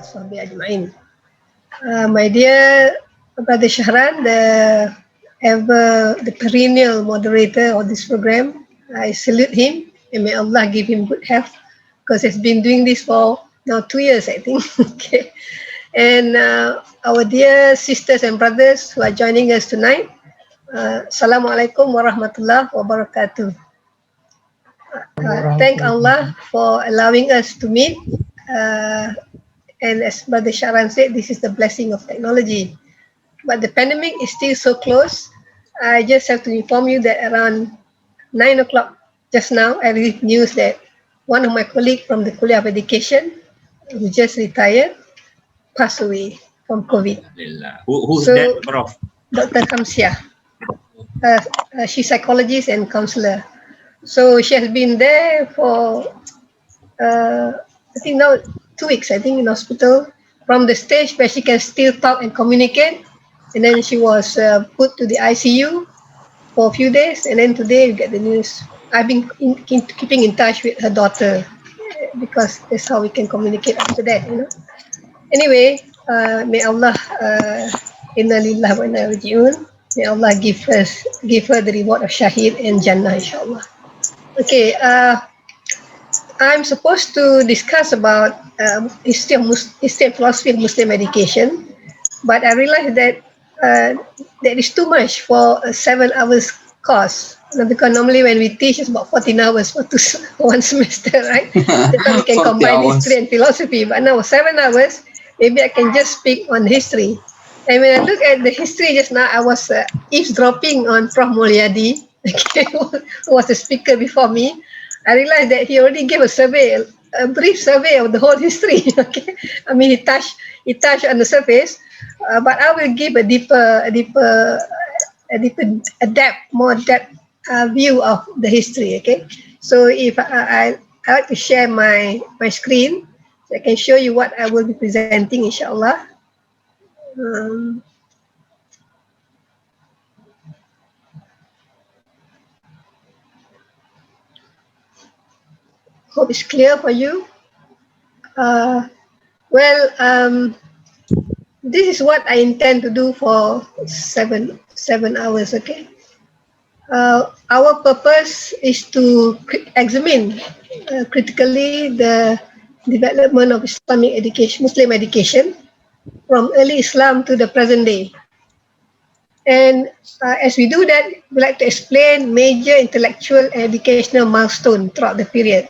sahbihi ajma'in. My dear Brother Shahran, the perennial moderator of this program, I salute him and may Allah give him good health because he's been doing this for now 2 years, I think. Okay. And our dear sisters and brothers who are joining us tonight, Assalamualaikum warahmatullahi wabarakatuh. Thank Allah for allowing us to meet. And as Brother Sharan said, this is the blessing of technology. But the pandemic is still so close. I just have to inform you that around 9 o'clock just now, I received news that one of my colleagues from the Kuliyyah of Education, who just retired, passed away from COVID. Who's that, Prof? Dr. Kamsia. She's psychologist and counselor. So she has been there for, I think now 2 weeks, I think, in hospital, from the stage where she can still talk and communicate. And then she was put to the ICU for a few days. And then today you get the news. I've been keeping in touch with her daughter because that's how we can communicate after that, you know. Anyway, may Allah, inna lillahi wa inna ilaihi raji'un. May Allah give her the reward of Shahid and Jannah, inshallah. Okay, I'm supposed to discuss about history and philosophy of Muslim education, but I realized that there is too much for a 7 hours course. Because normally when we teach, it's about 14 hours for one semester, right? Then we can combine history and philosophy. But now 7 hours, maybe I can just speak on history. And when I look at the history just now, I was eavesdropping on Prof. Mulyadi, okay, who was the speaker before me. I realized that he already gave a brief survey of the whole history. Okay, I mean he touched on the surface, but I will give a more depth view of the history. Okay, so if I like to share my screen, so I can show you what I will be presenting, inshallah. Hope it's clear for you. This is what I intend to do for seven hours. Okay. Our purpose is to examine critically the development of Islamic education, Muslim education, from early Islam to the present day. And as we do that, we like to explain major intellectual and educational milestones throughout the period.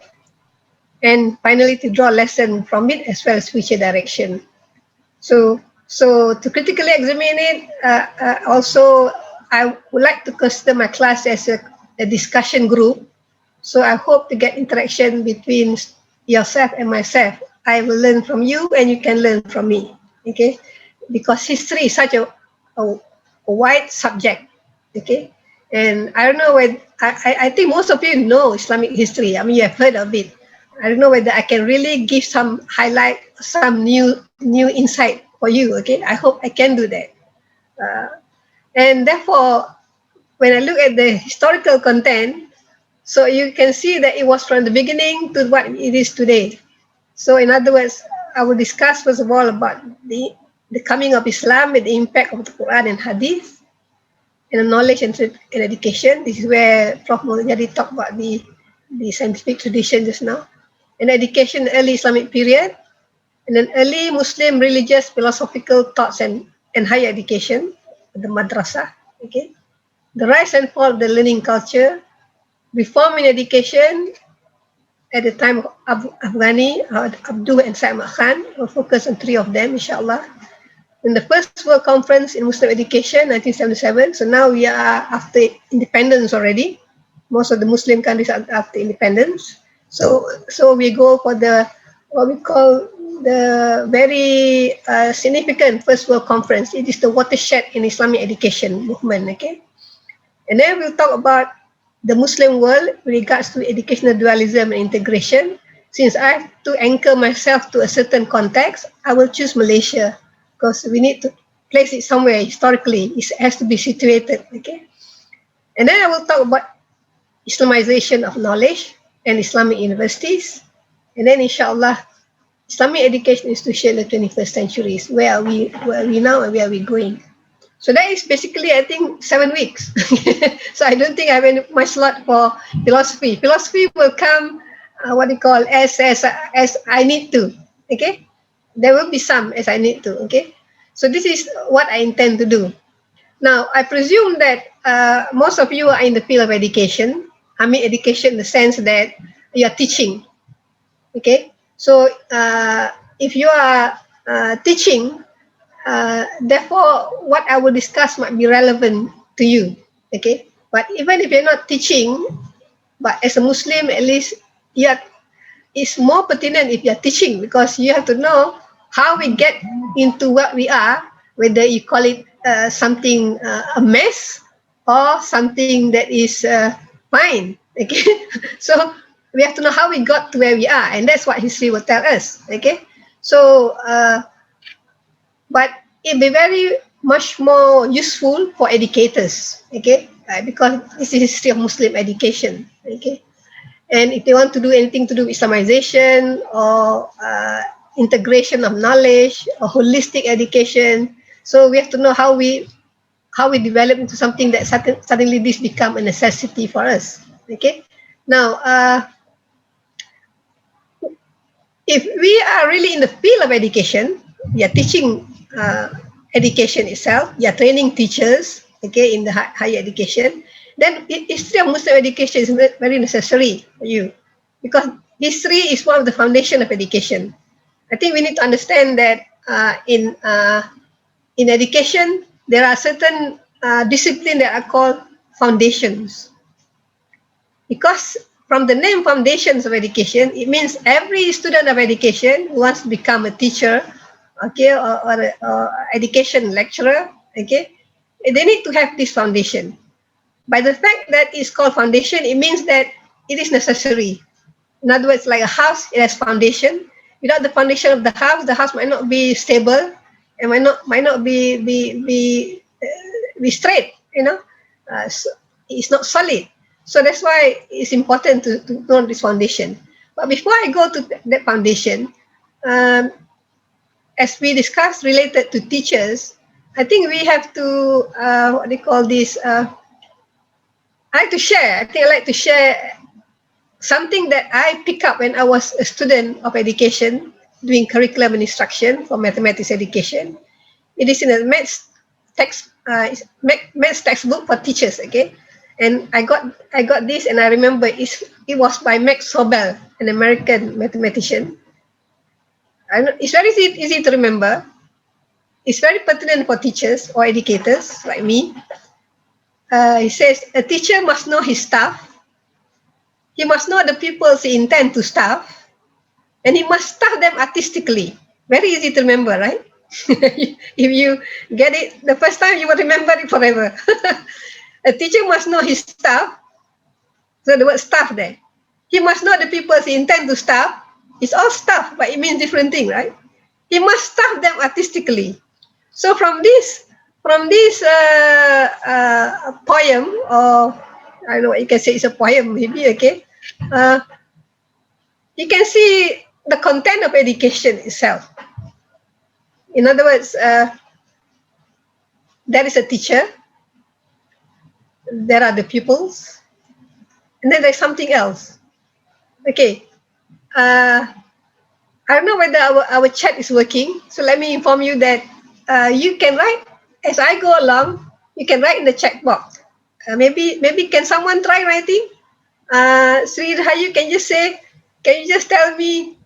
And finally, to draw a lesson from it as well as future direction. So to critically examine it, also I would like to consider my class as a discussion group. So I hope to get interaction between yourself and myself. I will learn from you and you can learn from me. Okay, because history is such a wide subject. Okay, and I don't know whether I think most of you know Islamic history. I mean, you have heard of it. I don't know whether I can really give some highlight, some new insight for you. Okay, I hope I can do that. And therefore, when I look at the historical content, so you can see that it was from the beginning to what it is today. So in other words, I will discuss first of all about the coming of Islam and the impact of the Quran and Hadith, and the knowledge and education. This is where Prof. Mulyadi talked about the scientific tradition just now. And education in the early Islamic period, and then early Muslim religious philosophical thoughts and higher education, the madrasah, okay. The rise and fall of the learning culture, reform in education at the time of Afghani, Abdul and Sa'imah Khan. We'll focus on 3 of them, inshallah. In the first World Conference in Muslim Education, 1977. So now we are after independence already. Most of the Muslim countries are after independence. So we go for what we call the very significant First World Conference. It is the watershed in Islamic education movement. Okay, and then we'll talk about the Muslim world with regards to educational dualism and integration. Since I have to anchor myself to a certain context, I will choose Malaysia because we need to place it somewhere historically. It has to be situated. Okay, and then I will talk about Islamization of knowledge and Islamic universities, and then inshallah Islamic education institution in the 21st century. Where are we now and where are we going? So that is basically, I think, 7 weeks. So I don't think I have much slot for philosophy. Philosophy will come, as I need to. Okay, there will be some as I need to. Okay, so this is what I intend to do. Now, I presume that most of you are in the field of education. I mean, education in the sense that you are teaching. Okay, so if you are teaching, therefore, what I will discuss might be relevant to you. Okay, but even if you're not teaching, but as a Muslim, at least you are, it's more pertinent if you're teaching, because you have to know how we get into what we are, whether you call it something a mess or something that is fine. Okay, so we have to know how we got to where we are, and that's what history will tell us. Okay, so but it be very much more useful for educators. Okay, because this is history of Muslim education. Okay, and if they want to do anything to do with Islamization or integration of knowledge or holistic education, so we have to know how we develop into something that suddenly this become a necessity for us. Okay, now if we are really in the field of education, we are teaching education itself, we are training teachers, okay, in the higher education, then history of Muslim education is very necessary for you, because history is one of the foundation of education. I think we need to understand that in education, there are certain disciplines that are called foundations. Because from the name foundations of education, it means every student of education who wants to become a teacher, okay, or education lecturer, okay, they need to have this foundation. By the fact that it's called foundation, it means that it is necessary. In other words, like a house, it has foundation. Without the foundation of the house might not be stable and might not be straight. So it's not solid. So that's why it's important to know this foundation. But before I go to that foundation, um, as we discussed related to teachers, I think we have to what they call this. I like to share. I think I like to share something that I pick up when I was a student of education doing curriculum and instruction for mathematics education. It is in a maths textbook for teachers. Okay, and I got this, and I remember it was by Max Sobel, an American mathematician. It's very easy to remember. It's very pertinent for teachers or educators like me. He says a teacher must know his staff. He must know the pupils he intend to staff, and he must staff them artistically. Very easy to remember, right? If you get it the first time, you will remember it forever. A teacher must know his staff. So the word staff there. He must know the people he intend to staff. It's all staff, but it means different thing, right? He must staff them artistically. So from this poem, or I don't know what you can say, it's a poem maybe, okay? You can see the content of education itself. In other words, there is a teacher, there are the pupils, and then there's something else. Okay, I don't know whether our chat is working, so let me inform you that you can write as I go along. You can write in the chat box. Maybe can someone try writing? Sri Rahayu, can you just tell me,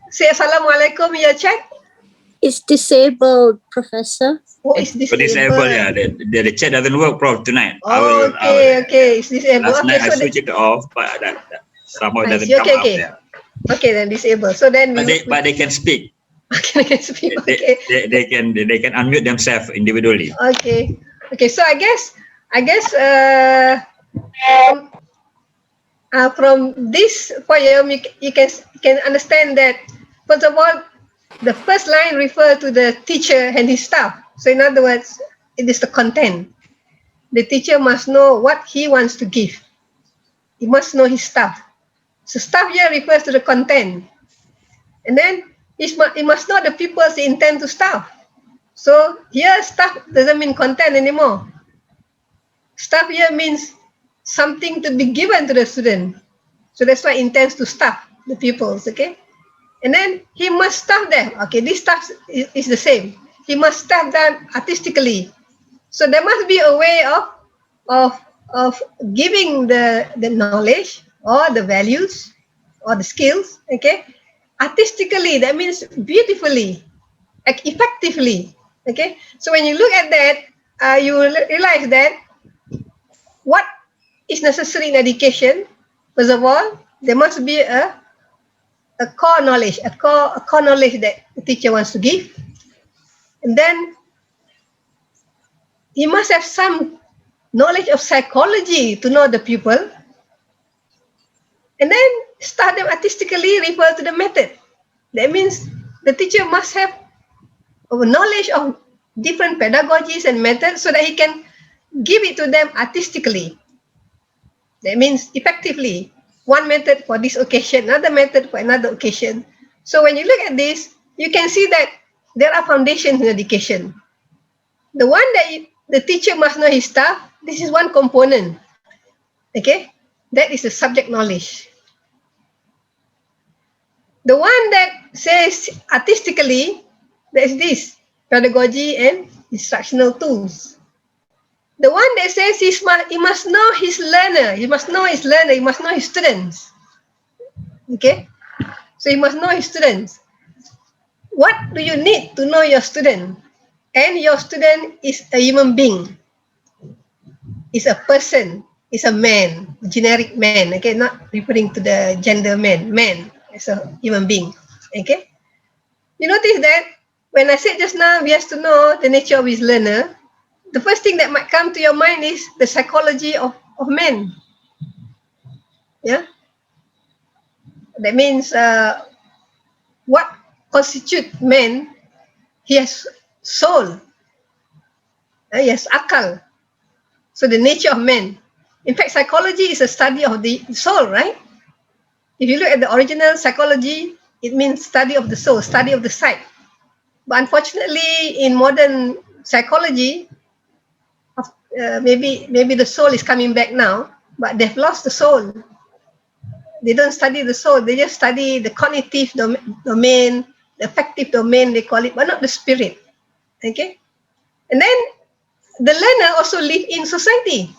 say Assalamualaikum in your chat? It's disabled, Professor. Oh, it's disabled. Disabled, yeah. The chat doesn't work, Prof, tonight. Oh, okay, it's disabled. Last night so I switched it off, but that somehow it doesn't see, come up there. Okay, then disabled. So then But they can speak. Okay, they can speak. Okay. They can unmute themselves individually. Okay. So I guess from this poem you can understand that, first of all, the first line refers to the teacher and his staff. So in other words, it is the content. The teacher must know what he wants to give. He must know his staff. So staff here refers to the content. And then it must know the pupils intend to staff. So here staff doesn't mean content anymore. Staff here means something to be given to the student. So that's why intends to staff the pupils, okay? And then he must staff them. Okay, this staff is the same. He must staff them artistically. So there must be a way of giving the knowledge or the values or the skills, okay? Artistically, that means beautifully, effectively, okay? So when you look at that, you will realize that what is necessary in education, first of all, there must be a core knowledge, a core knowledge that the teacher wants to give. And then he must have some knowledge of psychology to know the pupil. And then start them artistically, refer to the method. That means the teacher must have knowledge of different pedagogies and methods so that he can give it to them artistically. That means effectively. One method for this occasion, another method for another occasion. So when you look at this, you can see that there are foundations in education. The one that the teacher must know his stuff, this is one component. Okay? That is the subject knowledge. The one that says artistically, that is this, pedagogy and instructional tools. The one that says he must know his learner, he must know his learner, he must know his students. Okay? So he must know his students. What do you need to know your student? And your student is a human being. Is a person, is a man, generic man, okay, not referring to the gender man as a human being, okay. You notice that when I said just now, he has to know the nature of his learner, the first thing that might come to your mind is the psychology of men. Yeah. That means what constitutes man, he has soul, he has akal. So the nature of man. In fact, psychology is a study of the soul, right? If you look at the original psychology, it means study of the soul, study of the psyche. But unfortunately, in modern psychology, maybe the soul is coming back now, but they've lost the soul. They don't study the soul. They just study the cognitive domain, the affective domain, they call it, but not the spirit. Okay? And then the learner also live in society.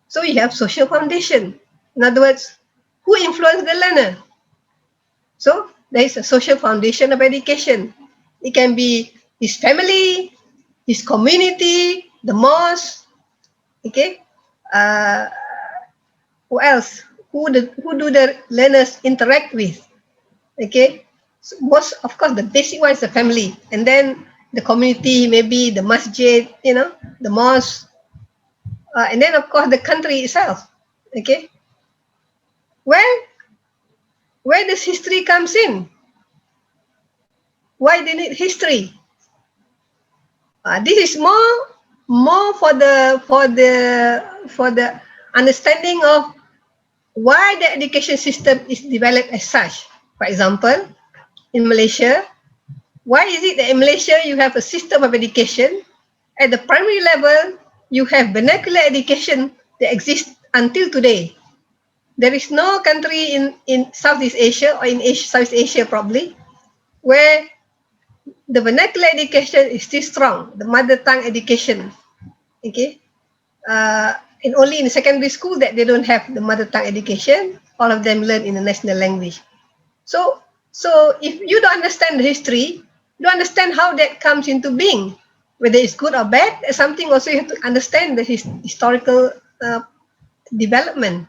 So you have social foundation. In other words, who influenced the learner? So there is a social foundation of education. It can be his family, his community, the mosque. Okay, who else? Who do the learners interact with? Okay, so most of course the basic one is the family, and then the community, maybe the masjid, the mosque. And then, of course, the country itself. Okay, where does history comes in? Why they need history? This is more for the understanding of why the education system is developed as such. For example, in Malaysia, why is it that in Malaysia you have a system of education at the primary level? You have vernacular education that exists until today. There is no country in Southeast Asia or in Southeast Asia probably where the vernacular education is still strong, the mother tongue education. Okay, and only in secondary school that they don't have the mother tongue education. All of them learn in the national language. So if you don't understand the history, you don't understand how that comes into being, whether it's good or bad. That's something also you have to understand the historical development.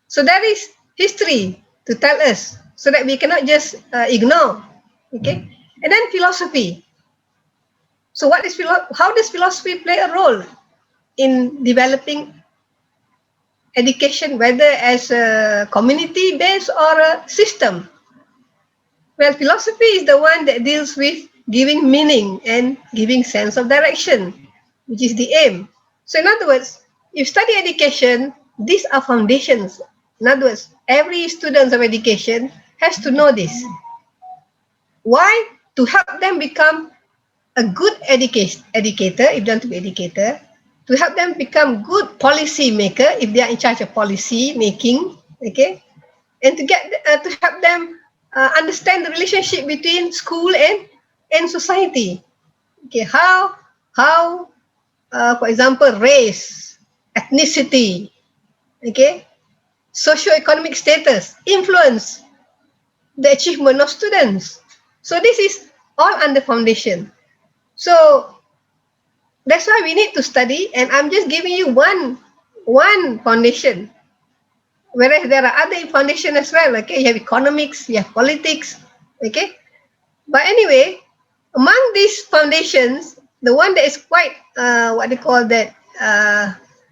So that is history to tell us, so that we cannot just ignore. Okay, and then philosophy. So how does philosophy play a role in developing education, whether as a community-based or a system? Well, philosophy is the one that deals with giving meaning and giving sense of direction, which is the aim. So in other words, if study education, these are foundations. In other words, every student of education has to know this. Why? To help them become a good educator, if they want to be educator, to help them become good policy maker, if they are in charge of policy making, okay, and to get to help them understand the relationship between school and society. Okay, how for example, race, ethnicity, okay, socio-economic status influence the achievement of students. So this is all under foundation. So that's why we need to study, and I'm just giving you one foundation. Whereas there are other foundation as well. Okay, you have economics, you have politics. Okay, but anyway, among these foundations, the one that is quite what they call that.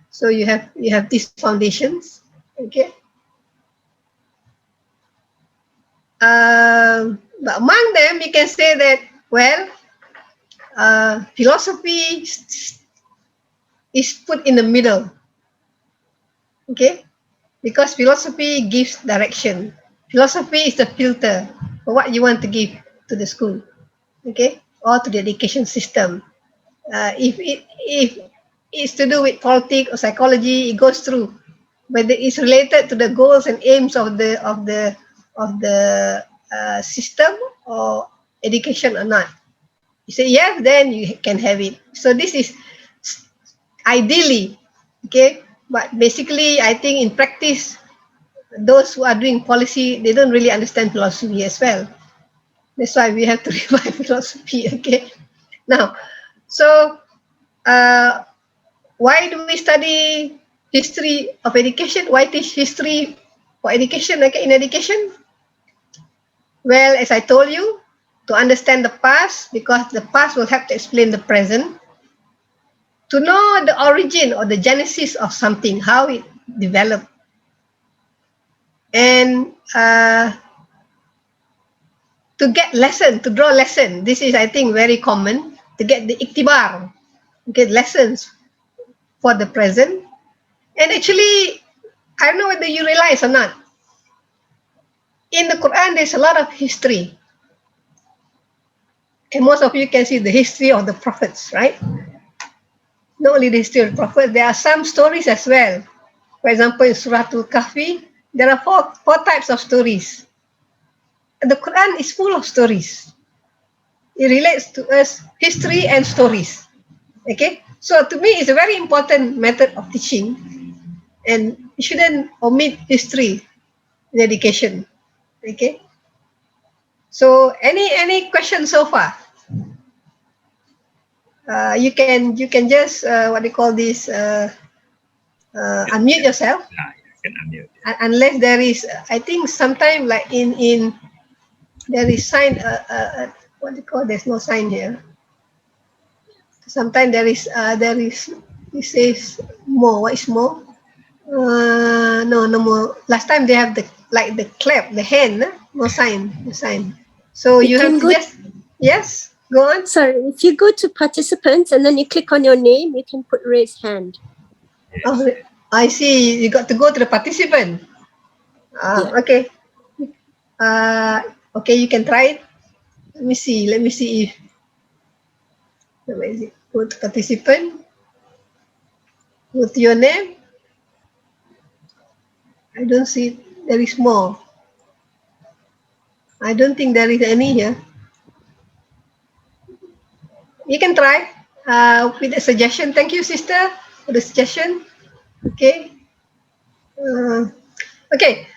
So you have these foundations. Okay. But among them, you can say that, well, philosophy is put in the middle, okay? Because philosophy gives direction. Philosophy is the filter for what you want to give to the school, okay? Or to the education system. If it's to do with politics or psychology, it goes through. Whether it's related to the goals and aims of the system or education or not. You say yes, then you can have it. So this is ideally, okay. But basically, I think in practice, those who are doing policy, they don't really understand philosophy as well. That's why we have to revive philosophy. Okay. Now, so why do we study history of education? Why teach history for education? Okay, in education. Well, as I told you, to understand the past, because the past will help to explain the present. To know the origin or the genesis of something, how it developed. And to get lesson, to draw lesson. This is, I think, very common. To get the iktibar, get lessons for the present. And actually, I don't know whether you realize or not, in the Quran, there's a lot of history. And most of you can see the history of the prophets, right? Not only the history of the prophets, there are some stories as well. For example, in Surah Al-Kahfi, there are four types of stories. And the Quran is full of stories. It relates to us history and stories. Okay? So to me, it's a very important method of teaching. And you shouldn't omit history in education. Okay? So any questions so far? You can just what they call this unmute yourself. Yeah, you can unmute. Unless there is, I think sometime like in there is sign what do you call, there's no sign here. Sometimes there is it says more. What is more? No more. Last time they have the clap, the hand, no sign. So you have to just, yes, go on. Sorry, if you go to participants and then you click on your name, you can put raise hand. Oh, I see. You got to go to the participant. Yeah. Okay. Okay, you can try it. Let me see if, where is it? Go to participant. Go to your name. I don't see. There is more. I don't think there is any here. You can try with a suggestion. Thank you, sister, for the suggestion. Okay. Okay.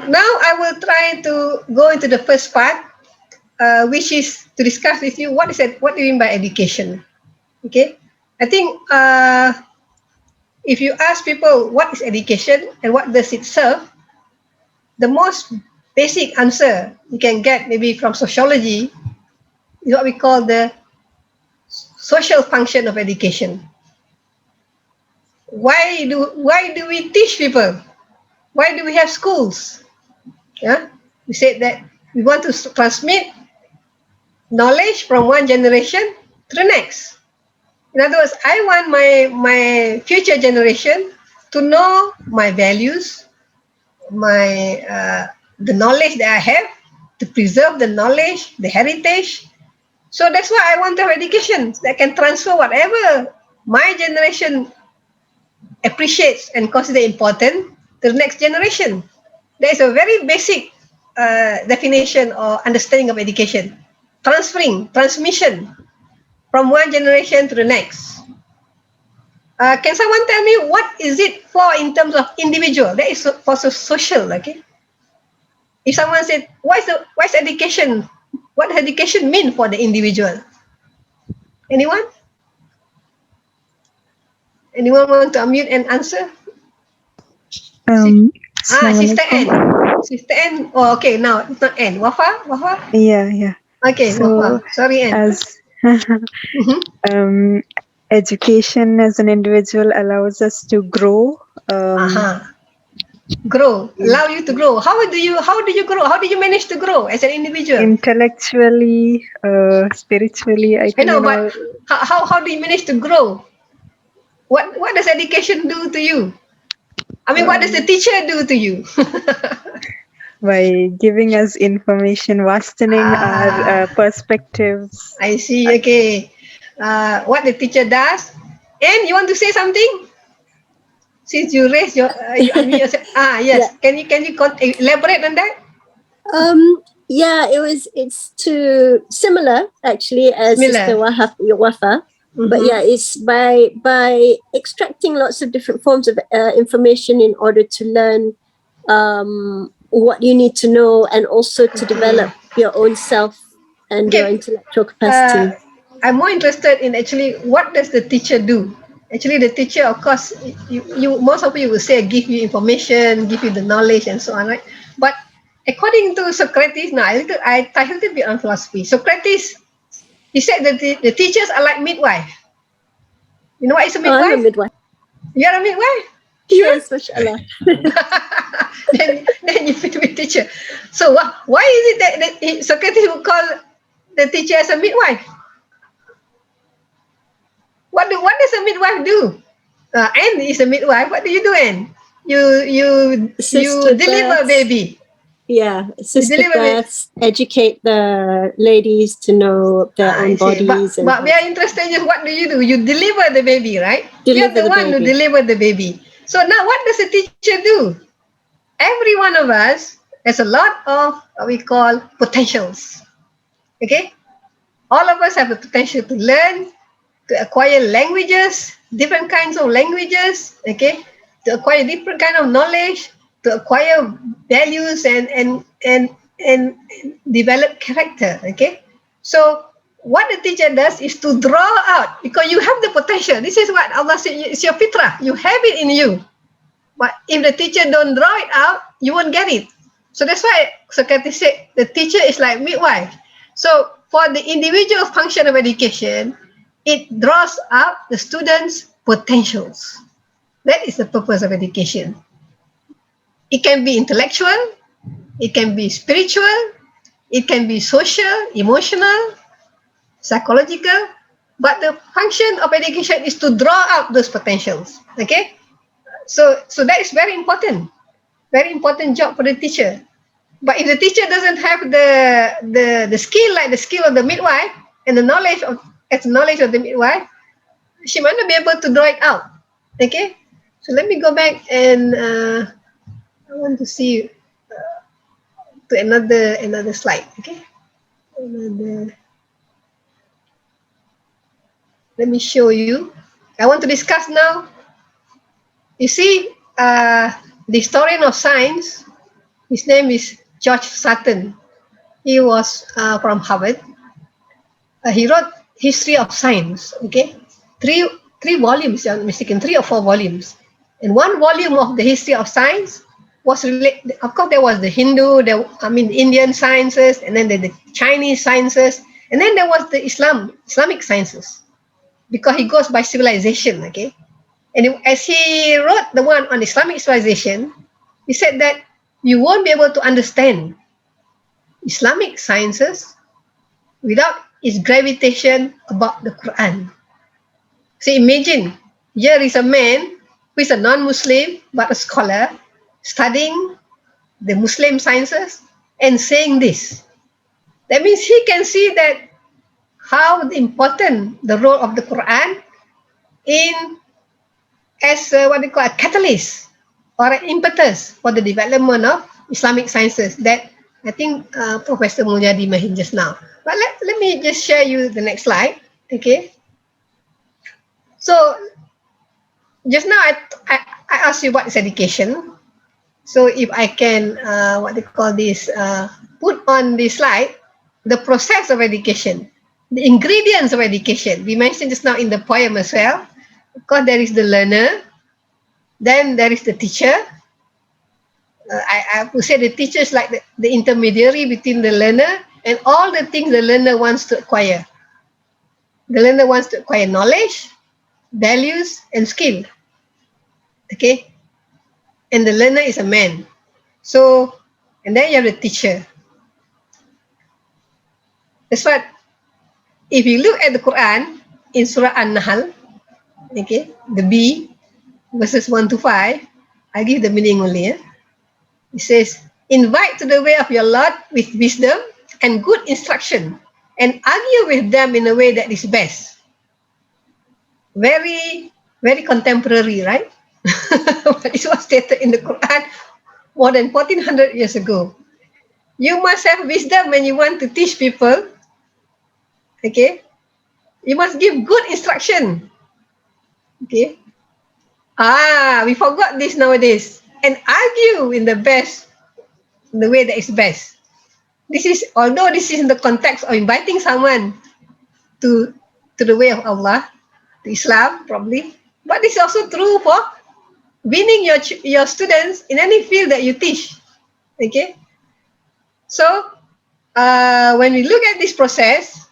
Now I will try to go into the first part, which is to discuss with you what do you mean by education. Okay. I think if you ask people what is education and what does it serve, the most basic answer you can get maybe from sociology is what we call the social function of education. Why do we teach people? Why do we have schools? Yeah, we said that we want to transmit knowledge from one generation to the next. In other words, I want my future generation to know my values, my the knowledge that I have, to preserve the knowledge, the heritage. So that's why I want to have education that can transfer whatever my generation appreciates and consider important to the next generation. There is a very basic definition or understanding of education. Transmission from one generation to the next. Can someone tell me what is it for in terms of individual? That is for social, okay? If someone said, what's education? What does education mean for the individual? Anyone? Anyone want to unmute and answer? Sister N. Sister N. Oh, okay. Now it's not N. Wafa? Yeah. Okay, So, Wafa. Sorry, N. As education as an individual allows us to grow. Grow. Allow you to grow. How do you grow? How do you manage to grow as an individual? Intellectually, spiritually, I think. I know, but how do you manage to grow? What does education do to you? I mean, what does the teacher do to you? By giving us information, vastening our perspectives. I see. Okay. What the teacher does. And you want to say something? Since you raised your, you unmute yourself. Yes. Yeah. Can you elaborate on that? Yeah, it's similar actually as Sister Wafa. But yeah, it's by extracting lots of different forms of information in order to learn what you need to know, and also to develop your own self and your intellectual capacity. I'm more interested in actually what does the teacher do? Actually, the teacher, of course, you most of you will say give you information, give you the knowledge, and so on, right? But according to Socrates, now I titled it a bit on philosophy. Socrates, he said that the teachers are like midwife. You know what is a midwife? I'm a midwife. You are a midwife? Yes, mashallah. then you fit with teacher. So why is it that Socrates would call the teacher as a midwife? What does a midwife do? Anne is a midwife. What do you do, Anne? You deliver baby. Yeah, assist the births, educate the ladies to know their own bodies. But we are interested in what do? You deliver the baby, right? You're the one who deliver the baby. So now what does a teacher do? Every one of us has a lot of what we call potentials. Okay? All of us have the potential to learn, to acquire languages, different kinds of languages, okay? To acquire different kind of knowledge, to acquire values and develop character, okay? So what the teacher does is to draw out, because you have the potential. This is what Allah said, it's your fitrah. You have it in you. But if the teacher don't draw it out, you won't get it. So that's why Socrates said the teacher is like midwife. So for the individual function of education, it draws out the students' potentials. That is the purpose of education. It can be intellectual, it can be spiritual, it can be social, emotional, psychological, but the function of education is to draw out those potentials. Okay? So that is very important job for the teacher. But if the teacher doesn't have the skill, like the skill of the midwife and the knowledge of the midwife, she might not be able to draw it out. Okay? So let me go back and I want to see to another slide. Okay? Let me show you. I want to discuss now. You see, the historian of science, his name is George Sutton. He was from Harvard. He wrote History of Science. Okay, three volumes, I'm mistaken, 3 or 4 volumes. And one volume of the History of Science was related. Of course, there was the Hindu, Indian sciences, and then the Chinese sciences, and then there was the Islamic sciences, because he goes by civilization. Okay. And as he wrote the one on Islamic civilization, he said that you won't be able to understand Islamic sciences without its gravitation about the Quran. So imagine, here is a man who is a non-Muslim but a scholar studying the Muslim sciences and saying this. That means he can see that how important the role of the Quran in as what they call a catalyst or an impetus for the development of Islamic sciences that I think Professor Mulyadi mentioned just now. But let me just share you the next slide. Okay. So just now I asked you what is education. So if I can what they call this put on this slide the process of education, the ingredients of education. We mentioned just now in the poem as well. Because there is the learner, then there is the teacher. I would say the teacher is like the intermediary between the learner and all the things the learner wants to acquire. The learner wants to acquire knowledge, values, and skill. Okay? And the learner is a man. So, and then you have the teacher. That's what, if you look at the Quran in Surah An-Nahl, okay, the B, verses 1 to 5, I give the meaning only. It says, invite to the way of your Lord with wisdom and good instruction, and argue with them in a way that is best. Very, very contemporary, right? But it was stated in the Quran more than 1400 years ago. You must have wisdom when you want to teach people. Okay? You must give good instruction. Okay? We forgot this nowadays. And argue in the way that is best. This is, although this is in the context of inviting someone to the way of Allah, to Islam probably, but this is also true for winning your students in any field that you teach. Okay, so when we look at this process,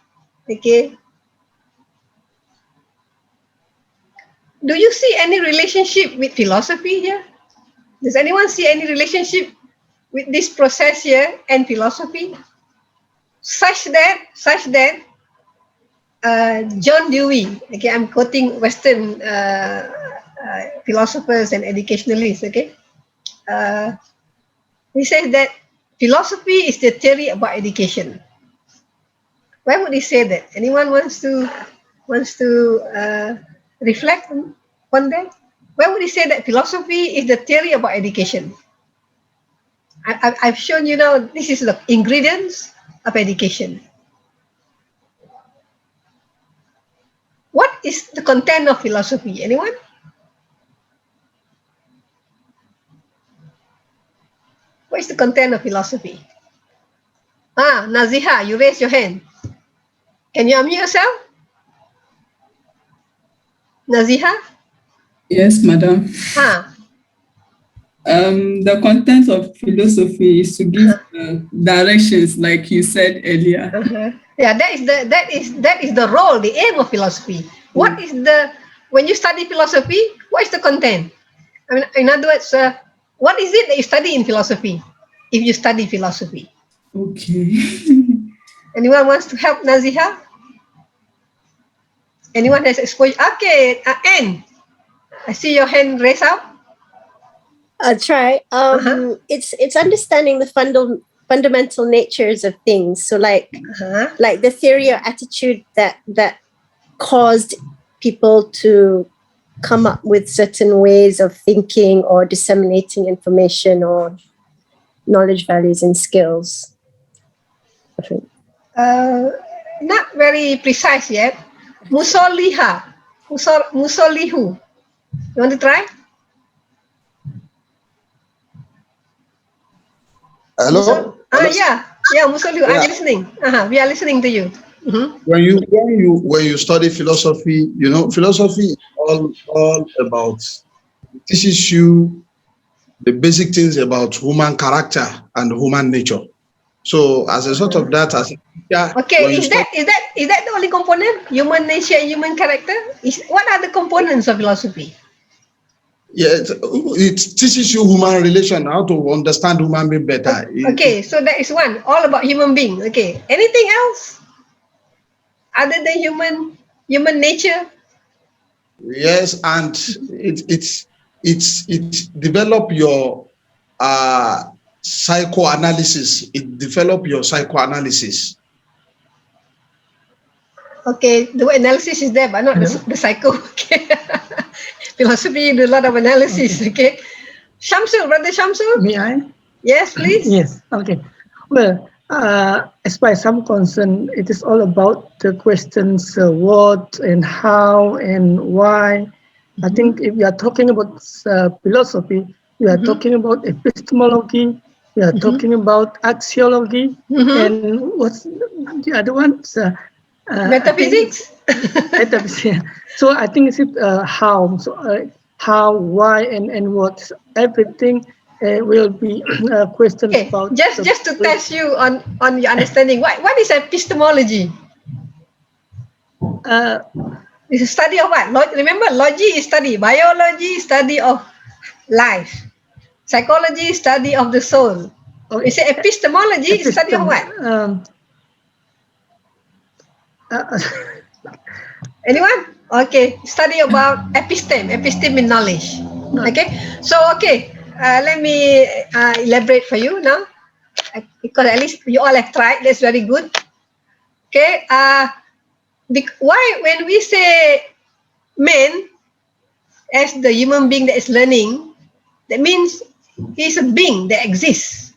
okay, do you see any relationship with philosophy here? Does anyone see any relationship with this process here and philosophy? Such that John Dewey, okay, I'm quoting Western philosophers and educationalists, okay, he says that philosophy is the theory about education. Why would he say that? Anyone wants to reflect on that? Why would he say that philosophy is the theory about education? I've shown you now, this is the ingredients of education. What is the content of philosophy? Anyone? What is the content of philosophy? Naziha, you raise your hand. Can you unmute yourself? Naziha? Yes, madam. The content of philosophy is to give directions, like you said earlier. Yeah, that is the role, the aim of philosophy. What is when you study philosophy, what is the content? I mean, in other words, what is it that you study in philosophy? If you study philosophy. Okay. Anyone wants to help Naziha? Anyone has exposure? Okay, Anne, I see your hand raised up. I'll try. It's understanding the fundamental natures of things. So like the theory or attitude that caused people to come up with certain ways of thinking or disseminating information or knowledge, values, and skills. Not very precise yet. Musoliha. Musolihu. You want to try? Hello? Yeah, Musolihu. I'm listening. We are listening to you. When you study philosophy, philosophy is all about, it teaches you the basic things about human character and human nature. So as a result of that, as a teacher, okay, is that the only component? Human nature and human character? What are the components of philosophy? Yeah, it teaches you human relation, how to understand human being better. Okay, so that is one, all about human being. Okay, anything else other than human nature? Yes, and it develop your psychoanalysis. It develop your psychoanalysis. Okay, the word analysis is there, but not the psycho. Okay. Philosophy, you do a lot of analysis. Okay. Shamsul, brother Shamsul. May I? Yes, please. Yes. Okay. Well, as far as I'm concerned, it is all about the questions what and how and why. I think if we are talking about philosophy, we are talking about epistemology, we are talking about axiology, and what's the other one? Metaphysics. Metaphysics. So I think it's how. So how, why, and what. Everything will be questions Okay, about. just to test you on your understanding. What is epistemology? It's a study of what? Remember, logy is study. Biology, study of life. Psychology, study of the soul. You say epistemology, study of what? Anyone? Okay, study about episteme. Episteme in knowledge. Okay, so let me elaborate for you now, because at least you all have tried. That's very good. Okay, why when we say man as the human being that is learning, that means he's a being that exists,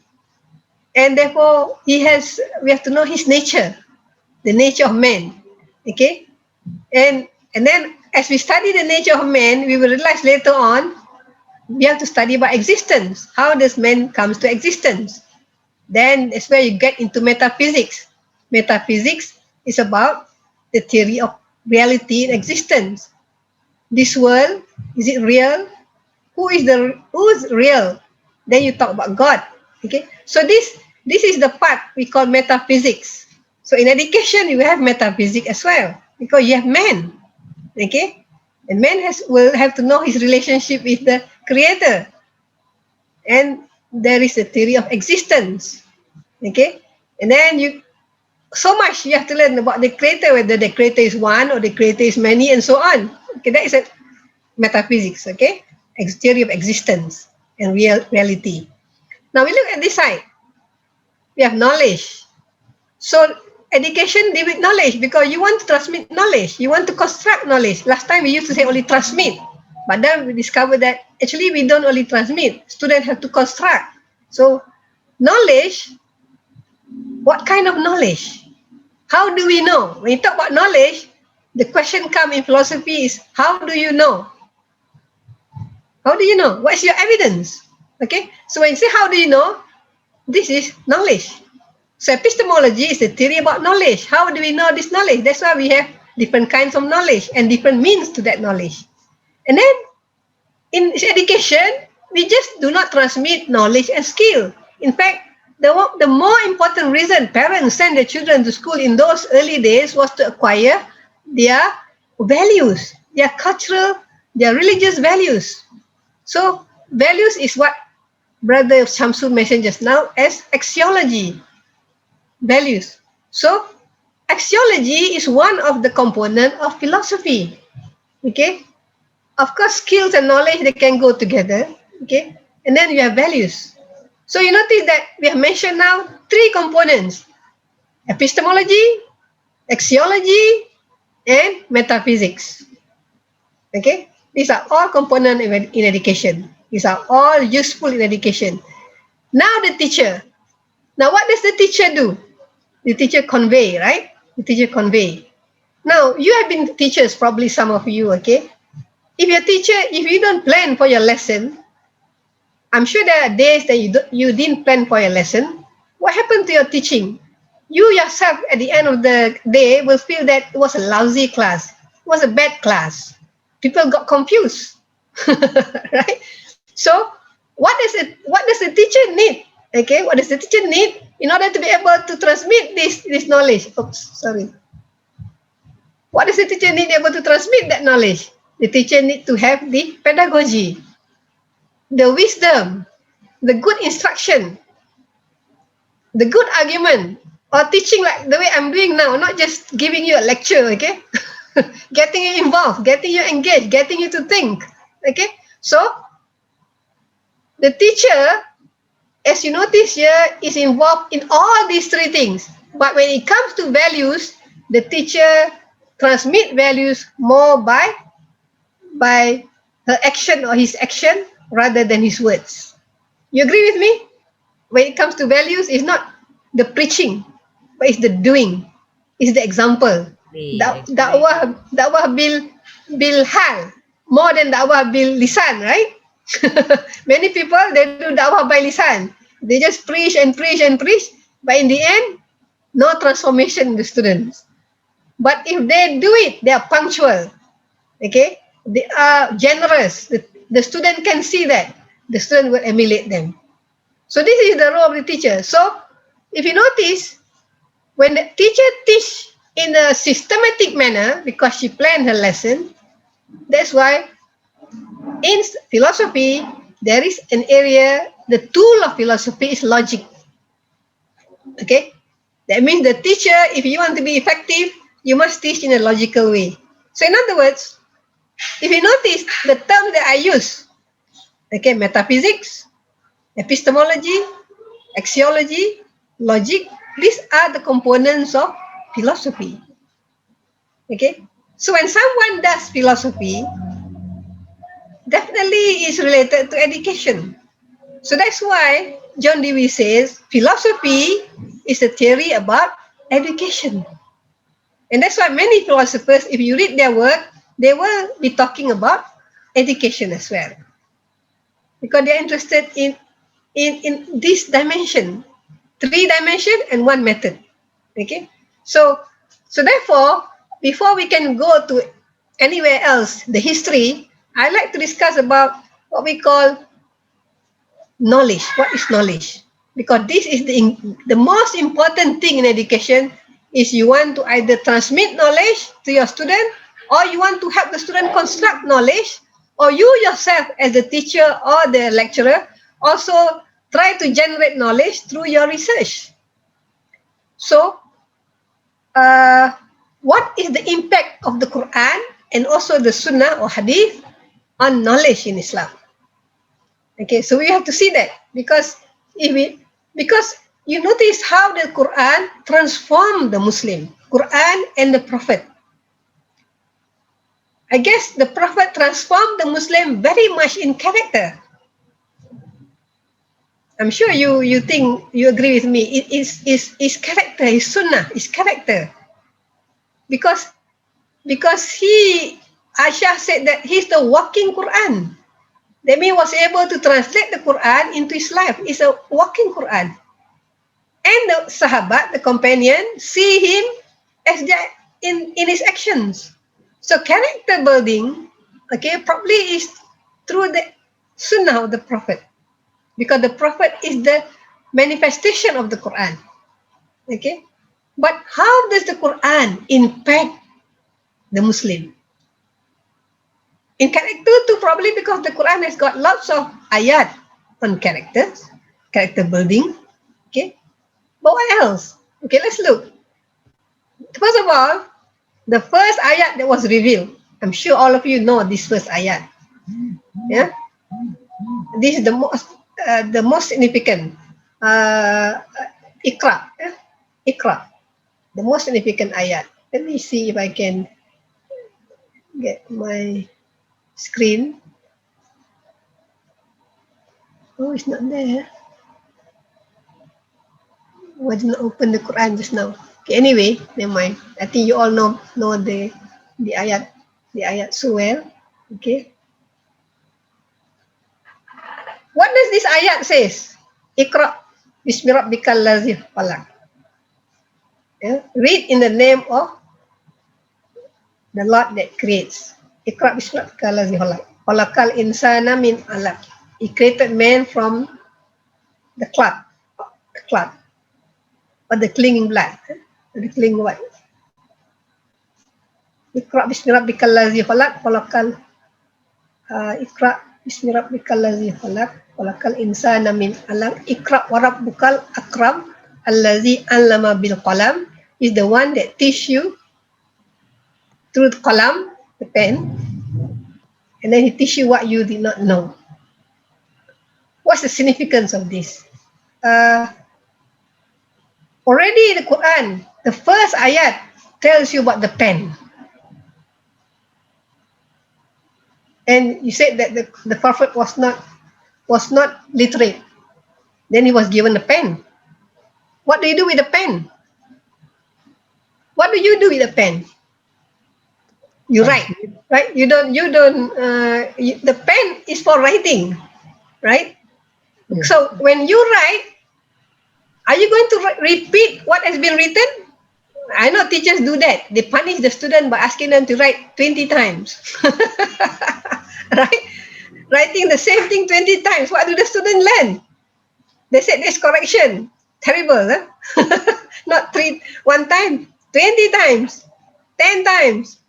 and therefore we have to know his nature, the nature of man. Okay, and then as we study the nature of man, we will realize later on we have to study about existence. How does man comes to existence? Then that's where you get into metaphysics. Metaphysics is about the theory of reality and existence. This world, is it real? Who's real? Then you talk about God. Okay, so this is the part we call metaphysics. So in education you have metaphysics as well, because you have man. Okay, and man will have to know his relationship with the creator, and there is a theory of existence. Okay, and then so much you have to learn about the creator, whether the creator is one or the creator is many, and so on. Okay, that is a metaphysics. Okay, theory of existence and reality. Now we look at this side. We have knowledge. So education deal with knowledge, because you want to transmit knowledge, you want to construct knowledge. Last time we used to say only transmit, but then we discovered that actually we don't only transmit, students have to construct. So knowledge, what kind of knowledge? How do we know? When you talk about knowledge, the question comes in philosophy is, how do you know? How do you know? What's your evidence? Okay, so when you say how do you know, this is knowledge. So epistemology is a theory about knowledge. How do we know this knowledge? That's why we have different kinds of knowledge and different means to that knowledge. And then in education, we just do not transmit knowledge and skill. In fact, the more important reason parents send their children to school in those early days was to acquire their values, their cultural, their religious values. So values is what Brother Shamsul mentioned just now as axiology. Values. So axiology is one of the component of philosophy. Okay, of course skills and knowledge, they can go together. Okay, and then you have values. So you notice that we have mentioned now 3 components: epistemology, axiology, and metaphysics. Okay, these are all components in education. These are all useful in education. Now the teacher. Now what does the teacher do? The teacher convey, right? The teacher convey. Now, you have been teachers, probably some of you, okay? If you don't plan for your lesson, I'm sure there are days that you didn't plan for your lesson. What happened to your teaching? You yourself, at the end of the day, will feel that it was a lousy class. It was a bad class. People got confused, right? So, what does the teacher need? Okay, what does the teacher need in order to be able to transmit this knowledge? Oops, sorry. What does the teacher need to be able to transmit that knowledge? The teacher needs to have the pedagogy, the wisdom, the good instruction, the good argument, or teaching like the way I'm doing now, not just giving you a lecture, okay? Getting you involved, getting you engaged, getting you to think, okay? So, the teacher, as you notice here, is involved in all these 3 things. But when it comes to values, the teacher transmit values more by her action or his action rather than his words. You agree with me? When it comes to values, it's not the preaching, but it's the doing, it's the example. Dakwah bil hal more than dakwah bil lisan, right? Many people, they do dakwah by lisan. They just preach and preach and preach, but in the end, no transformation in the students. But if they do it, they are punctual. Okay, they are generous. The student can see that. The student will emulate them. So this is the role of the teacher. So if you notice, when the teacher teach in a systematic manner, because she planned her lesson, that's why in philosophy, there is an area, the tool of philosophy is logic. Okay, that means the teacher, if you want to be effective, you must teach in a logical way. So in other words, if you notice the terms that I use, okay, metaphysics, epistemology, axiology, logic, these are the components of philosophy. Okay, so when someone does philosophy, definitely is related to education. So that's why John Dewey says philosophy is a theory about education. And that's why many philosophers, if you read their work, they will be talking about education as well. Because they're interested in this dimension, 3 dimension and 1 method. Okay? So therefore, before we can go to anywhere else, the history, I like to discuss about what we call knowledge. What is knowledge? Because this is the most important thing in education is you want to either transmit knowledge to your student, or you want to help the student construct knowledge, or you yourself as the teacher or the lecturer also try to generate knowledge through your research. So what is the impact of the Quran and also the Sunnah or Hadith on knowledge in Islam? Okay, so we have to see that, because you notice how the Quran transformed the Muslim, Quran and the Prophet. I guess the Prophet transformed the Muslim very much in character. I'm sure you think, you agree with me. It is character, is Sunnah, is character. Because Aisyah said that he's the walking Quran. That means he was able to translate the Quran into his life. It's a walking Quran. And the Sahabat, the companion, see him as in his actions. So character building, okay, probably is through the Sunnah of the Prophet. Because the Prophet is the manifestation of the Quran. Okay? But how does the Quran impact the Muslim? In character too, probably because the Quran has got lots of ayat on characters, character building. Okay? But what else? Okay, let's look. First of all, the first ayat that was revealed, I'm sure all of you know this first ayat. Yeah? This is the most significant. Iqra. Yeah? Iqra. The most significant ayat. Let me see if I can get my screen. Oh, it's not there. Why did not open the Quran just now? Okay, anyway, never mind. I think you all know the ayat so well. Okay. What does this ayat says? Iqra bismi rabbikal ladzi khalaq. Yeah? Read in the name of the Lord that creates. Iqra bismi rabbikal ladzi khalaq. Khalaqal insana min 'alaq. He created man from the clot, or the clinging blood, the clinging what? Iqra bismi rabbikal ladzi khalaq. Iqra bismi rabbikal ladzi khalaq. Khalaqal insana min 'alaq. Iqra wa rabbukal akram allazi 'allama bil qalam, is the one that teach you through the qalam, the pen, and then he teach you what you did not know. What's the significance of this? Already the Quran, the first ayat tells you about the pen. And you said that the Prophet was not literate. Then he was given a pen. What do you do with a pen? What do you do with a pen? You write, right? You don't. The pen is for writing, right? Yeah. So when you write, are you going to repeat what has been written? I know teachers do that. They punish the student by asking them to write 20 times. Right? Writing the same thing 20 times. What do the student learn? They said there's correction. Terrible, huh? Not one time, 20 times, 10 times.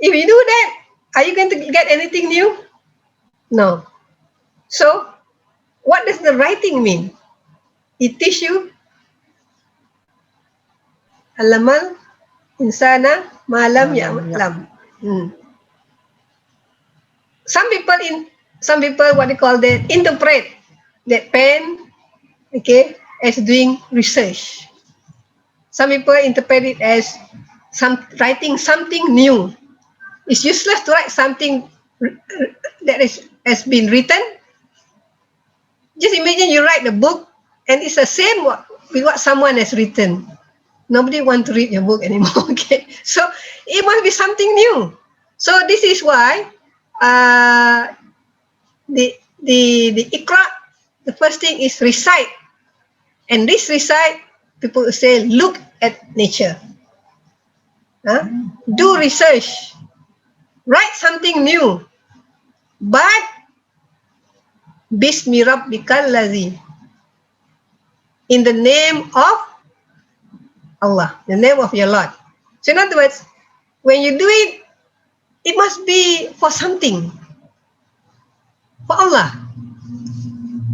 If you do that, are you going to get anything new? No. So, what does the writing mean? It teaches you alamal insana malam ya'lam. Some people what they call that interpret that pen, okay, as doing research. Some people interpret it as writing something new. It's useless to write something that has been written. Just imagine you write a book and it's the same with what someone has written. Nobody wants to read your book anymore. Okay, so it must be something new. So this is why the Iqra, the first thing is recite, and this recite, people say look at nature, do research, write something new, but Bismi Rabbikal Ladzi, in the name of Allah, the name of your Lord. So in other words, when you do it, it must be for something, for Allah.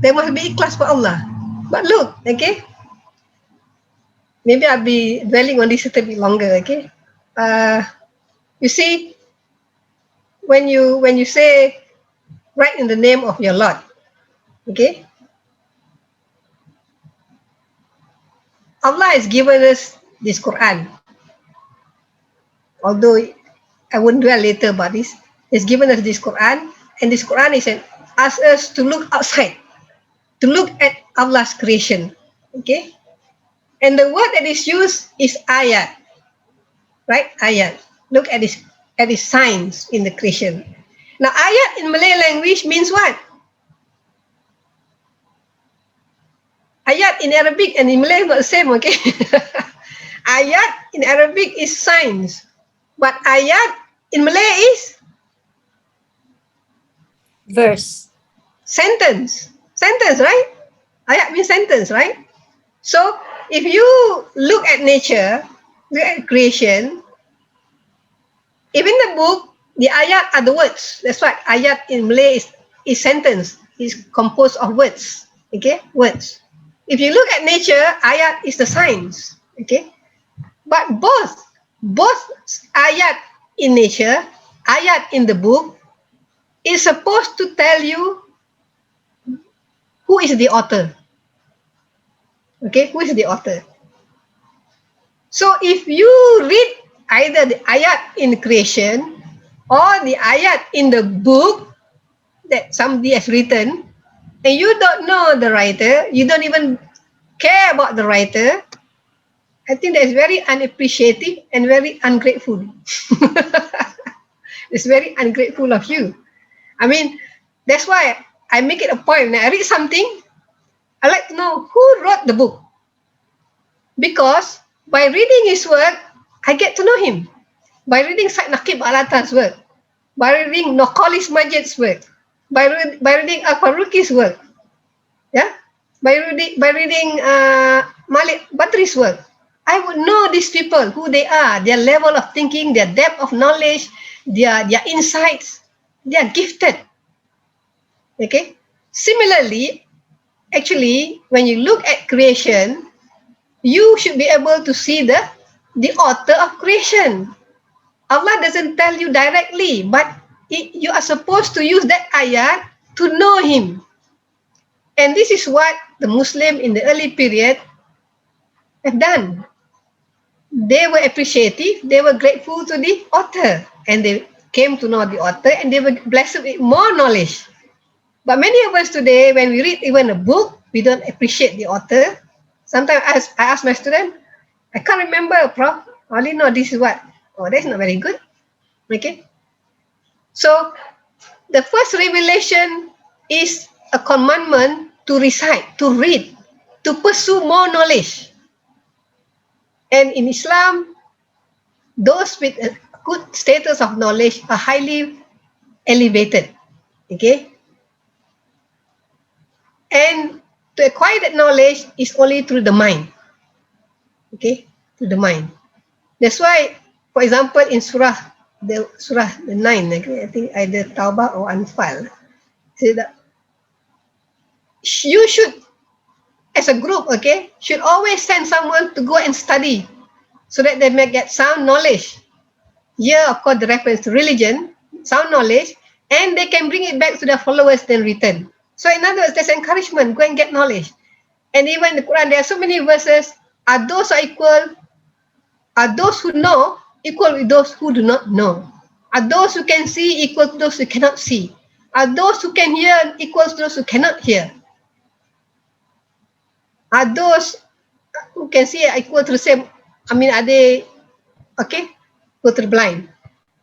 There must be ikhlas for Allah. But look, okay, maybe I'll be dwelling on this a little bit longer, okay. You see, when you say write in the name of your Lord, okay, Allah has given us this Quran. Although I won't dwell later about this, He's given us this Quran, and this Quran is asks us to look outside, to look at Allah's creation, okay. And the word that is used is ayat, right? Ayat. Look at this signs in the creation. Now, ayat in Malay language means what? Ayat in Arabic and in Malay not the same, okay? Ayat in Arabic is signs, but ayat in Malay is Verse. sentence, right? Ayat means sentence, right? So if you look at nature, look at creation, even the book, the ayat are the words. That's why ayat in Malay is sentence, is composed of words, okay, words. If you look at nature, ayat is the signs, okay. But both ayat in nature, ayat in the book, is supposed to tell you who is the author. Okay, who is the author? So if you read either the ayat in creation or the ayat in the book that somebody has written, and you don't know the writer, you don't even care about the writer, I think that is very unappreciative and very ungrateful. It's very ungrateful of you. I mean, that's why I make it a point when I read something, I like to know who wrote the book. Because by reading his work, I get to know him. By reading Said Naqib Al-Atar's work, by reading Nokolis Majid's work, by reading Al-Faruqi's work, yeah, by reading Malik Badri's work, I would know these people, who they are, their level of thinking, their depth of knowledge, their insights. They are gifted. Okay. Similarly, actually, when you look at creation, you should be able to see the author of creation. Allah doesn't tell you directly, but you are supposed to use that ayat to know him. And this is what the Muslim in the early period have done. They were appreciative, they were grateful to the author, and they came to know the author, and they were blessed with more knowledge. But many of us today, when we read even a book, we don't appreciate the author. Sometimes I ask my student, I can't remember, Prof. I only know this is what. Oh, that's not very good. Okay. So the first revelation is a commandment to recite, to read, to pursue more knowledge. And in Islam, those with a good status of knowledge are highly elevated. Okay. And to acquire that knowledge is only through the mind. Okay, through the mind. That's why, for example, in Surah the 9, I think either Taubah or Anfal, say that you should, as a group, okay, should always send someone to go and study so that they may get sound knowledge. Here, of course, the reference to religion, sound knowledge, and they can bring it back to their followers then return. So in other words, there's encouragement, go and get knowledge. And even in the Quran, there are so many verses, are those are equal, are those who know equal with those who do not know? Are those who can see equal to those who cannot see? Are those who can hear equal to those who cannot hear? Are those who can see equal to the same? I mean, are they, okay, equal to the blind?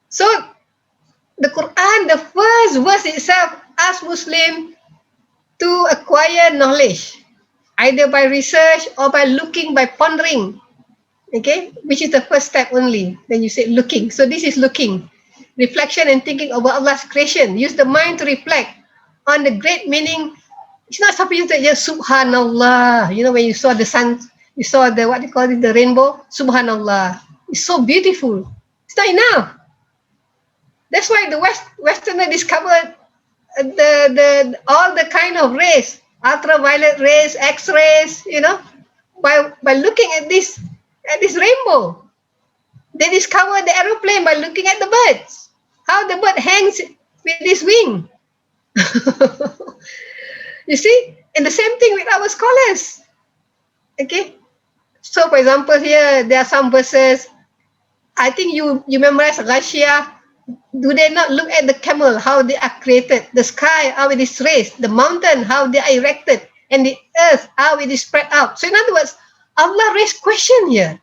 So, the Quran, the first verse itself, asks Muslim to acquire knowledge, either by research or by looking, by pondering. Okay, which is the first step only. Then you say looking. So this is looking, reflection and thinking about Allah's creation. Use the mind to reflect on the great meaning. It's not something that just Subhanallah. You know, when you saw the sun, you saw the, what they call it, the rainbow. Subhanallah. It's so beautiful. It's not enough. That's why the Westerner discovered all the kind of rays, ultraviolet rays, X-rays. You know, by looking at this rainbow. They discovered the aeroplane by looking at the birds. How the bird hangs with his wing. You see? And the same thing with our scholars. Okay? So for example here, there are some verses. I think you memorize Ghashiyah. Do they not look at the camel, how they are created? The sky, how it is raised. The mountain, how they are erected. And the earth, how it is spread out. So in other words, Allah raised question here.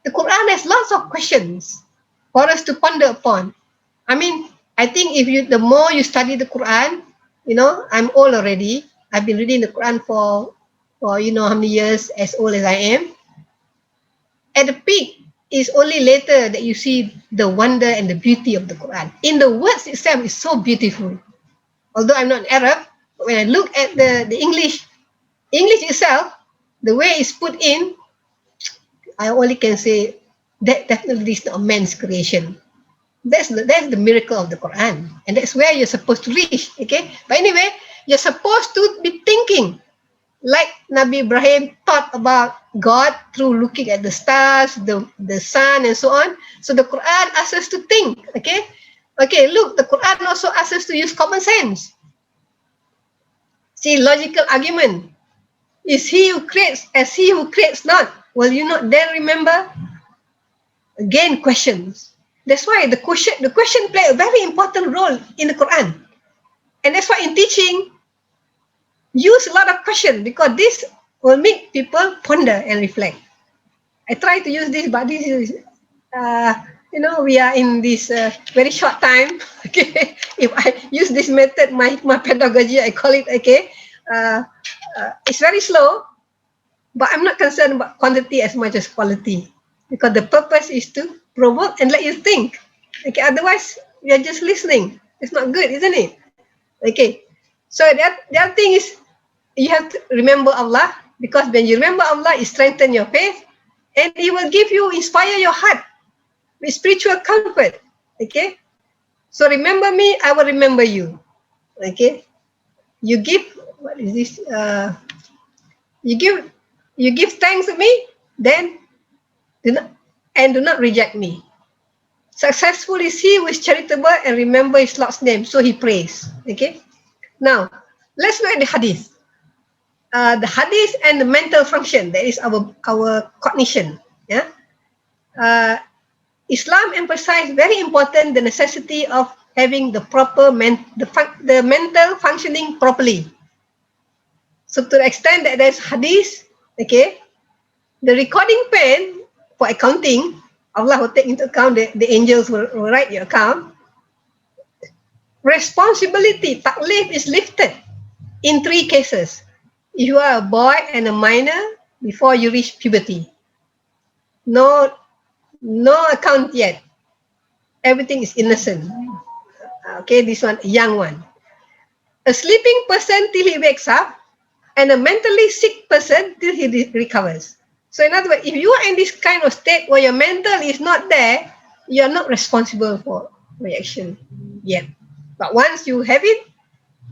The Quran has lots of questions for us to ponder upon. I mean, I think the more you study the Quran, you know, I'm old already. I've been reading the Quran for you know how many years, as old as I am. At the peak, it's only later that you see the wonder and the beauty of the Quran. In the words itself, it's so beautiful. Although I'm not Arab, but when I look at the English itself, the way it's put in, I only can say that definitely is not man's creation. That's the miracle of the Quran, and that's where you're supposed to reach. Okay, but anyway, you're supposed to be thinking like Nabi Ibrahim thought about God through looking at the stars, the sun, and so on. So the Quran asks us to think. Okay, look, the Quran also asks us to use common sense. See, logical argument. Is he who creates as he who creates not? Will you not then remember? Again, questions. That's why the question play a very important role in the Quran. And that's why in teaching, use a lot of questions, because this will make people ponder and reflect. I try to use this, but this is, you know, we are in this very short time. Okay, if I use this method, my pedagogy, I call it, okay, it's very slow. But I'm not concerned about quantity as much as quality, because the purpose is to provoke and let you think. Okay, otherwise you're just listening. It's not good, isn't it? Okay, so the other thing is you have to remember Allah, because when you remember Allah, it strengthens your faith, and it will inspire your heart with spiritual comfort. Okay, so remember me, I will remember you. Okay, you give, what is this? You give thanks to me, then do not reject me. Successful is he who is charitable and remember his Lord's name. So he prays. Okay. Now let's look at the hadith. The hadith and the mental function, that is our cognition. Yeah. Islam emphasized very important the necessity of having the proper the mental functioning properly. So to the extent that there's hadith, okay, the recording pen for accounting, Allah will take into account the angels will write your account. Responsibility, taklif is lifted in 3 cases. If you are a boy and a minor before you reach puberty. No account yet. Everything is innocent. Okay, this one, a young one. A sleeping person till he wakes up, and a mentally sick person till he recovers. So in other words, if you are in this kind of state where your mental is not there, you are not responsible for reaction yet. But once you have it,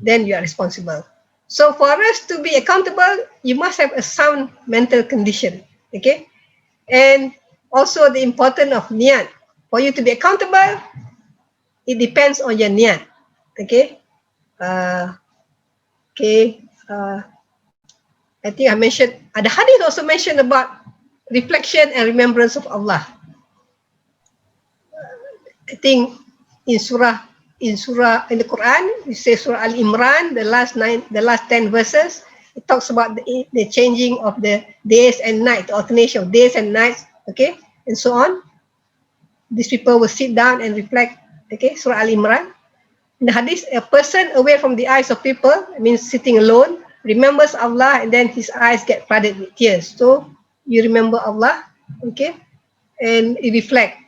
then you are responsible. So for us to be accountable, you must have a sound mental condition. Okay? And also the importance of niyat. For you to be accountable, it depends on your niyat. Okay? I think I mentioned, the hadith also mentioned about reflection and remembrance of Allah. I think in the Quran, we say Surah Al-Imran, the last 10 verses, it talks about the changing of the days and nights, the alternation of days and nights, okay, and so on. These people will sit down and reflect, okay, Surah Al-Imran. In the hadith, a person away from the eyes of people, it means sitting alone, remembers Allah, and then his eyes get flooded with tears. So you remember Allah, okay, and you reflect.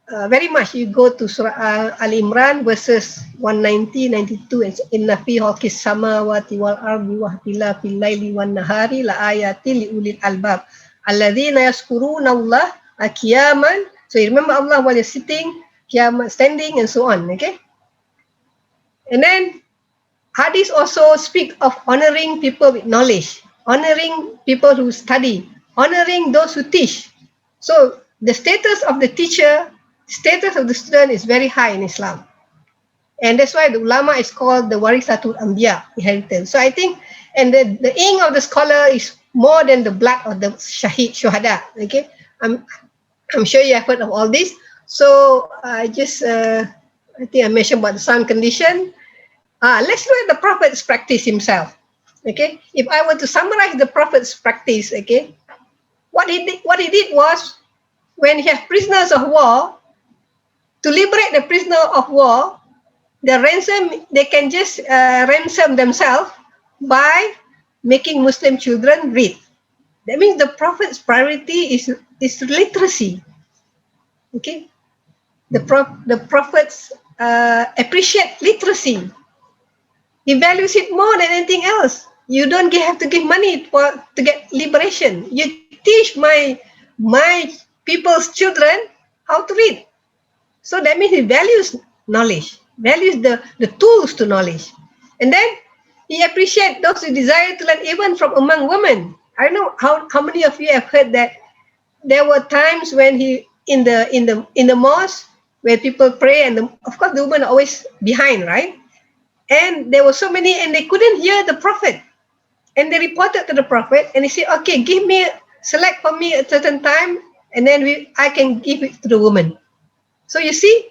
Very much, you go to Surah Al-Imran verses 190, 92, and inna fi khalqis samawati wal ardi wa ikhtilafil laili wan nahari la ayatin li ulil albab alladhina yazkuruna Allah qiyaman. So you remember Allah while you're sitting, qiyaman, standing, and so on, okay? And then hadith also speak of honoring people with knowledge, honoring people who study, honoring those who teach. So the status of the teacher, status of the student is very high in Islam. And that's why the ulama is called the warisatul anbiya, inheritance. So I think, and the aim of the scholar is more than the blood of the shuhada, okay? I'm sure you have heard of all this. So I think I mentioned about the sound condition. Let's look at the Prophet's practice himself. Okay, if I were to summarize the Prophet's practice, okay, what he did was, when he had prisoners of war, to liberate the prisoner of war, they can just ransom themselves by making Muslim children read. That means the Prophet's priority is literacy. Okay, the Prophets appreciate literacy. He values it more than anything else. You don't have to give money to get liberation. You teach my people's children how to read. So that means he values knowledge, values the tools to knowledge. And then he appreciates those who desire to learn, even from among women. I don't know how many of you have heard that there were times when he in the mosque where people pray, and of course the women are always behind, right? And there were so many, and they couldn't hear the Prophet. And they reported to the Prophet, and he said, okay, select for me a certain time, and then I can give it to the woman. So you see,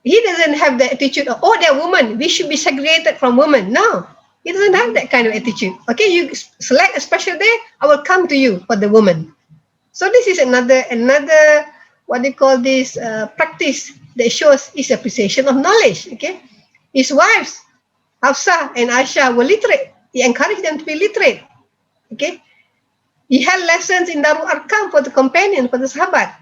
he doesn't have the attitude of, oh, they're women, we should be segregated from women. No, he doesn't have that kind of attitude. Okay, you select a special day, I will come to you for the woman. So this is another what they call this practice that shows his appreciation of knowledge. Okay, his wives, Hafsa and Aisha, were literate. He encouraged them to be literate. Okay, he held lessons in Darul Arkam for the companion, for the Sahabat.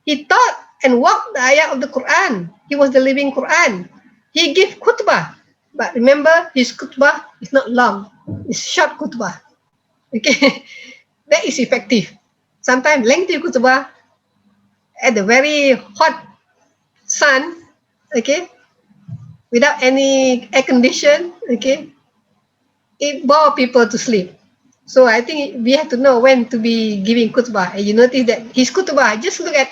He taught and walked the ayah of the Quran. He was the living Quran. He gave khutbah. But remember, his khutbah is not long. It's short khutbah. Okay, that is effective. Sometimes lengthy khutbah at the very hot sun, okay, without any air condition, okay, it bore people to sleep. So I think we have to know when to be giving khutbah. And you notice that his khutbah, just look at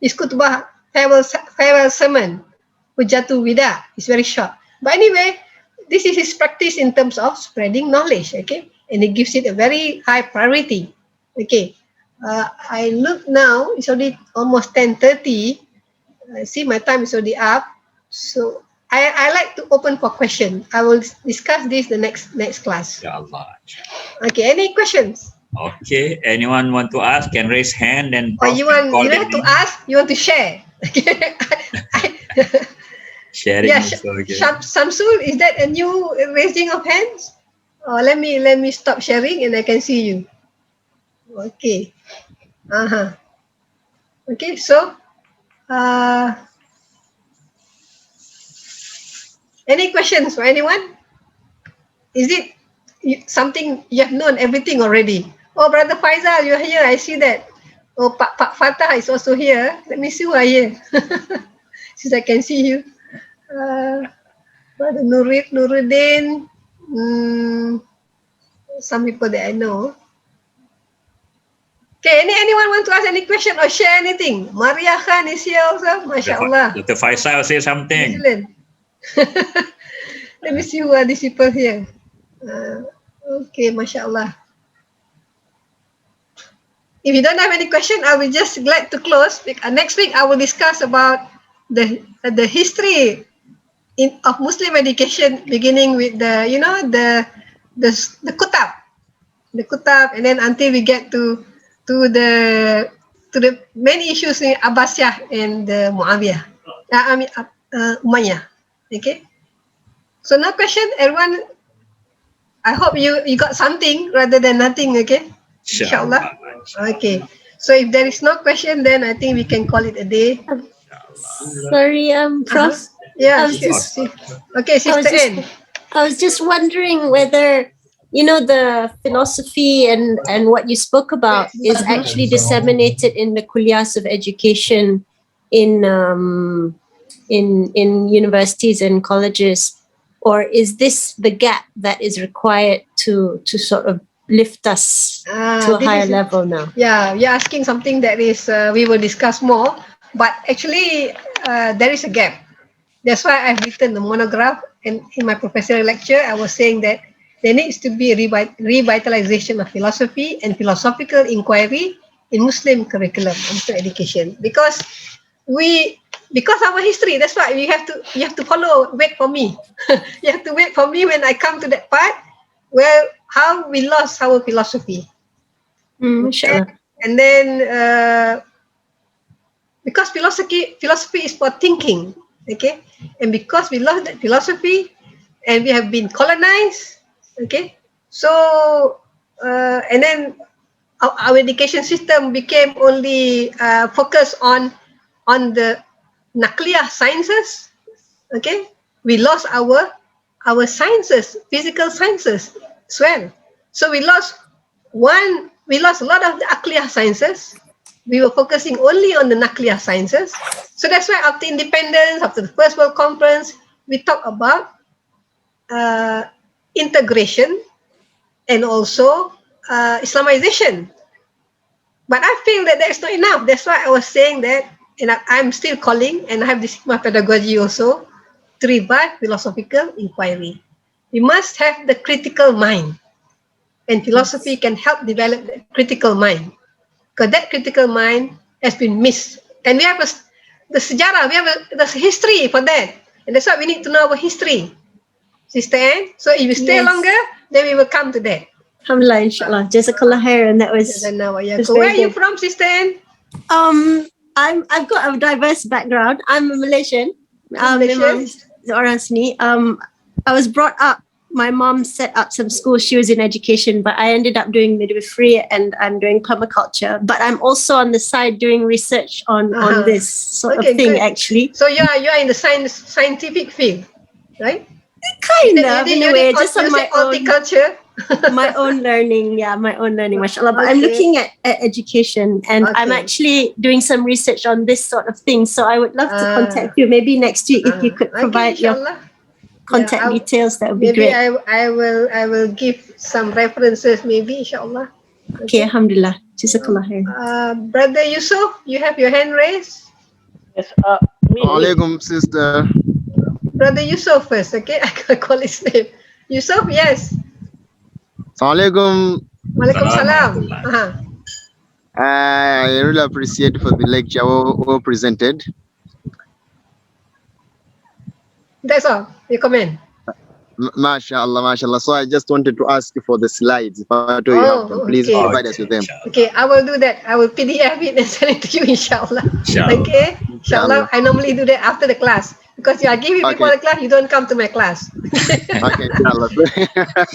his khutbah, farewell sermon, Hujjatul Wida, is very short. But anyway, this is his practice in terms of spreading knowledge, okay? And he gives it a very high priority, okay? I look now, it's already almost 10:30. I see my time is already up. So I like to open for question. I will discuss this the next class. Ya Allah. Okay, any questions? Okay, anyone want to ask can raise hand and Or you call don't their have to name. ask, you want to share. Okay. Sharing Yeah, also again. Samsul, is that a new raising of hands? Oh, let me stop sharing and I can see you. Okay. Okay, so any questions for anyone? Is it something you have known everything already? Oh, Brother Faisal, you're here. I see that. Oh, Pak Fatah is also here. Let me see who are here. Since I can see you. Brother Nuruddin. Some people that I know. Okay, anyone want to ask any question or share anything? Maria Khan is here also. Masya Allah. Dr. Faisal say something. Excellent. Let me see who are these people here. Okay, Masya Allah. If you don't have any question, I will just glad to close. Next week, I will discuss about the history of Muslim education, beginning with the kutab, and then until we get to the main issues in Abbasiyah and Muawiyah. Umayyah. Okay. So no question, everyone. I hope you got something rather than nothing. Okay. Inshallah. Okay. So if there is no question, then I think we can call it a day. Sorry, Prof. Yeah. Okay, Sister Anne. I was just wondering whether the philosophy and what you spoke about is actually disseminated in the kuliyyahs of education in universities and colleges, or is this the gap that is required to sort of lift us to a higher level now? Yeah, you're asking something that is we will discuss more, but actually there is a gap. That's why I've written the monograph, and in my professorial lecture I was saying that there needs to be a revitalization of philosophy and philosophical inquiry in Muslim curriculum, Muslim education, because our history. That's why you have to wait for me. You have to wait for me when I come to that part where how we lost our philosophy. And then because philosophy is for thinking, okay, and because we lost that philosophy and we have been colonized, okay, so and then our education system became only focused on the Nakliyah sciences, okay, we lost our sciences, physical sciences as well. So we lost a lot of the Akliyah sciences. We were focusing only on the Nakliyah sciences. So that's why after independence, after the First World Conference, we talk about integration and also Islamization. But I feel that that's not enough. That's why I was saying that, and I'm still calling, and I have this my pedagogy also, to revive philosophical inquiry. We must have the critical mind, and philosophy can help develop the critical mind, because that critical mind has been missed. And we have the sejarah, we have the history for that, and that's why we need to know our history, Sister Anne. So if you stay longer, then we will come to that. Alhamdulillah, inshallah. Jazakallah khair, and that was. Where are you from, Sister Anne? I've got a diverse background. I'm a Malaysian. Orang sini. I was brought up. My mom set up some schools. She was in education, but I ended up doing midwifery and I'm doing permaculture. But I'm also on the side doing research on this sort of thing, good. Actually. So you are in the scientific field, right? Kind of, in a way, just on my own horticulture. My own learning, mashallah. But I'm looking at education, and I'm actually doing some research on this sort of thing. So I would love to contact you maybe next week if you could provide your contact details. That would be great. Maybe I will give some references, maybe, inshallah. Okay, alhamdulillah. Jazakallah khair. Brother Yusuf, you have your hand raised. Yes. Alaikum, sister. Brother Yusuf first, okay? I can call his name. Yusuf, yes. Assalamualaikum. Waalaikumsalam. I really appreciate for the lecture all presented. That's all. Your comment. MashaAllah, MashaAllah. So I just wanted to ask you for the slides. If I do you have them, please okay. provide us with them. Okay, I will do that. I will PDF it and send it to you, inshallah. Okay? Inshallah, I normally do that after the class. Because you are giving before the class, you don't come to my class. Okay, inshallah.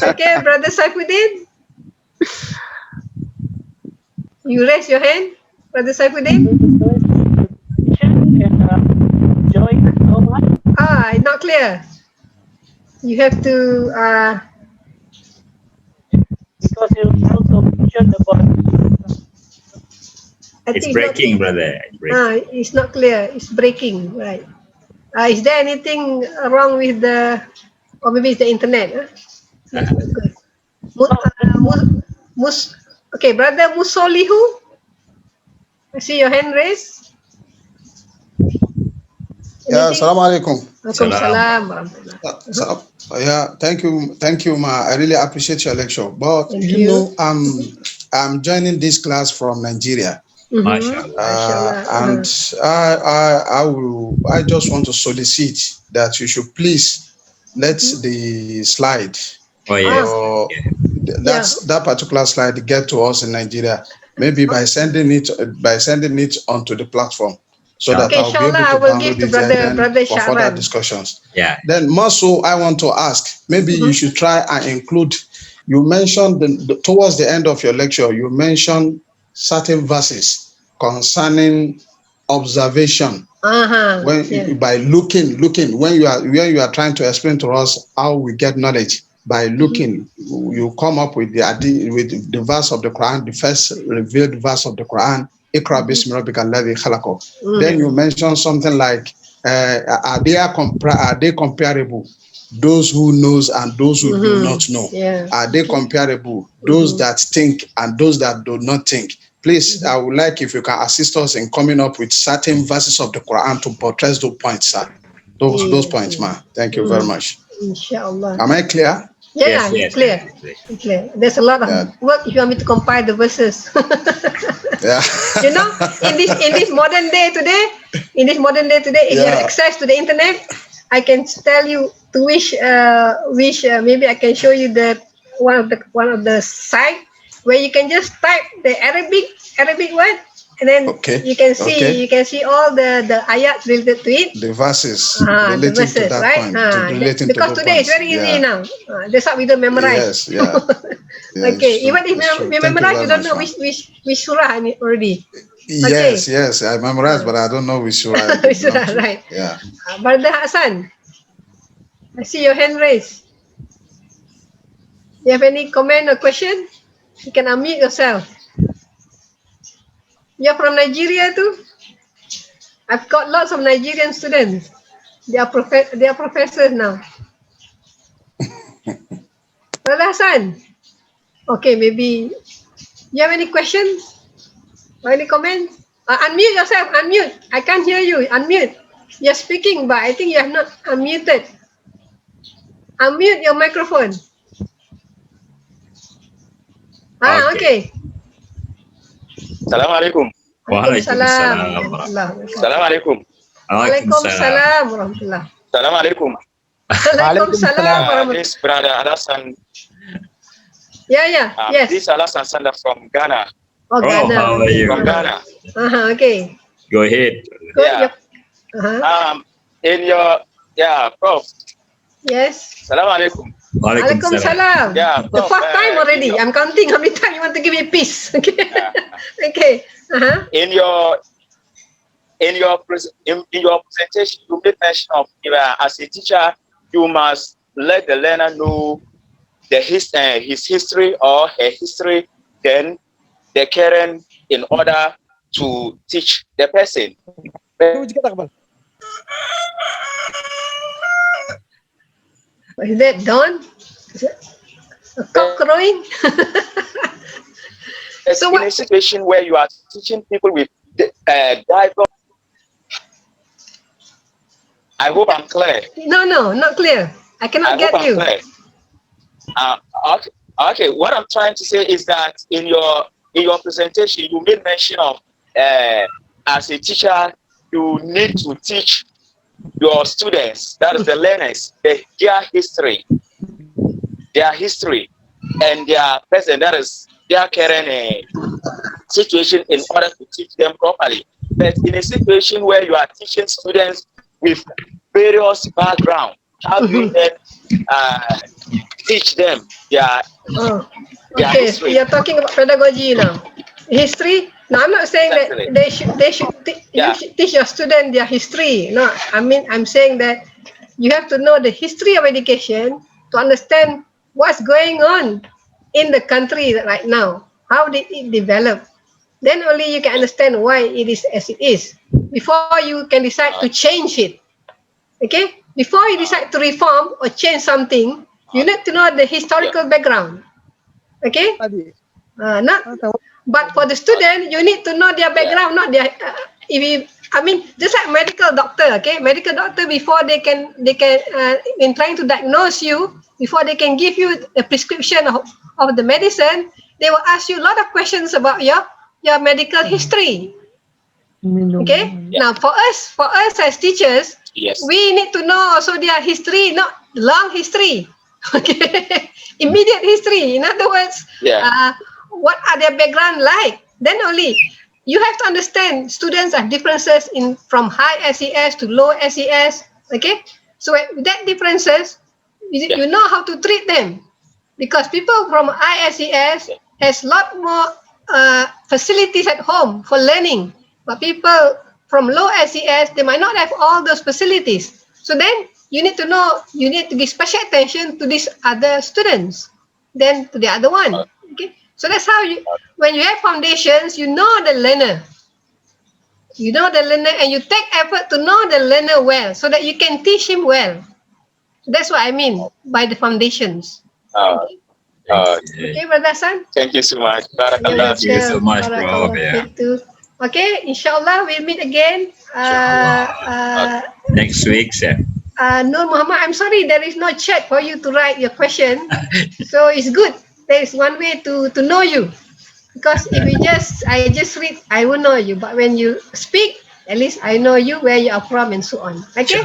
Okay, Brother Saifuddin? You raise your hand, Brother Saifuddin? It's not clear. You have to because you also mentioned about it's breaking, brother. It's not clear. It's breaking, right? Is there anything wrong with the, or maybe it's the internet? Okay, Brother Musolihu, I see your hand raised. Yeah, assalamu alaikum. Salam. Thank you, ma. I really appreciate your lecture. But you know, I'm joining this class from Nigeria. And I just want to solicit that you should please let the slide, that particular slide, get to us in Nigeria. Maybe by sending it onto the platform, so that I'll be able to download it for further discussions. Yeah. Then more so, I want to ask, maybe you should try and include. You mentioned towards the end of your lecture, you mentioned certain verses concerning observation. By looking when you are trying to explain to us how we get knowledge by looking, you come up with the verse of the Quran, the first revealed verse of the Quran, Iqra bismi rabbika alladhi khalaq. Then you mention something like are they comparable, those who knows and those who do not know? Are they comparable, those that think and those that do not think? Please, I would like if you can assist us in coming up with certain verses of the Quran to buttress those points, sir. Those points, ma. Thank you very much. Inshallah. Am I clear? Yes, clear. There's a lot of work if you want me to compile the verses. You know, in this modern day today, if you have access to the internet, I can tell you to which maybe I can show you the one of the site where you can just type the Arabic word, and then you can see all the ayats related to it. The verses relating to that point. Because today it's very easy now. That's why we don't memorize. Okay, even if we memorize, you don't know which surah already. Yes, I memorized, but I don't know which surah. Which surah, right? Yeah. Brother Hassan, I see your hand raised. You have any comment or question? You can unmute yourself. You're from Nigeria too? I've got lots of Nigerian students. They are professors now. Brother Hassan. Okay, maybe you have any questions or any comments? Unmute yourself. Unmute. I can't hear you. Unmute. You're speaking, but I think you have not unmuted. Unmute your microphone. Okay. Assalamualaikum. Waalaikumsalam. Assalamualaikum. Waalaikumsalam warahmatullah. Assalamualaikum. Waalaikumsalam warahmatullah. This brother Alasan. Yes. This Alasan Sanda from Ghana. Oh, Ghana. How are you? From Ghana. Okay. Go ahead. In your Prof. Yes. Assalamualaikum. Waalaikumsalam. Yeah, the fourth time already. I'm counting how many times you want to give me peace. Okay. Okay. In your presentation, you made mention of as a teacher, you must let the learner know his history or her history, then the current, in order to teach the person. Is that Don? Is it a cock crowing? So in a situation where you are teaching people with diverse, I hope I'm clear. No, not clear. I cannot get you. Okay. What I'm trying to say is that in your in your presentation, you made mention of as a teacher, you need to teach your students, that is the learners, their history, and their present, that is their current situation, in order to teach them properly. But in a situation where you are teaching students with various backgrounds, how do you then teach them their history? You're talking about pedagogy now. History. No, I'm not saying that you should teach your student their history. No, I mean, I'm saying that you have to know the history of education to understand what's going on in the country right now. How did it develop? Then only you can understand why it is as it is. Before you can decide to change it. Okay? Before you decide to reform or change something, you need to know the historical background. Okay? But for the student, you need to know their background, not their. Just like medical doctor. Okay, medical doctor, before they can in trying to diagnose you, before they can give you a prescription of the medicine, they will ask you a lot of questions about your medical history. Okay. Now for us as teachers, we need to know also their history, not long history. Okay, immediate history. In other words, what are their background like? Then only you have to understand students have differences from high SES to low SES. Okay, so with that differences, you know how to treat them, because people from high SES has a lot more facilities at home for learning, but people from low SES, they might not have all those facilities. So then you need to know, you need to give special attention to these other students than to the other one. Okay, so that's how when you have foundations, you know the learner. You know the learner, and you take effort to know the learner well, so that you can teach him well. That's what I mean by the foundations. Okay, Brother Hassan? Thank you so much. Thank you so much, Prof. Okay, inshallah we'll meet again. Next week, sir. Nur Muhammad, I'm sorry there is no chat for you to write your question. So it's good. There is one way to know you. Because if I just read, I won't know you. But when you speak, at least I know you, where you are from, and so on. Okay?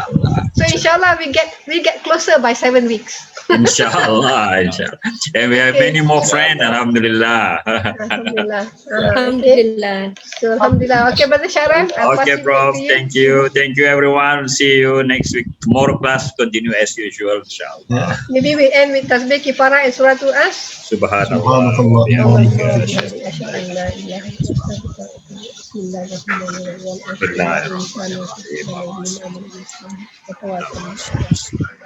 So inshallah we get closer by 7 weeks. Inshallah. And we have many more friends, alhamdulillah. Alhamdulillah. So alhamdulillah. Okay, Brother Sharan. Okay, Prof. Thank you. Thank you, everyone. See you next week. Tomorrow class continue as usual, inshallah. Maybe we end with tasbih kifarah and surah to us. Subhanallah. Bismillahirrahmanirrahim.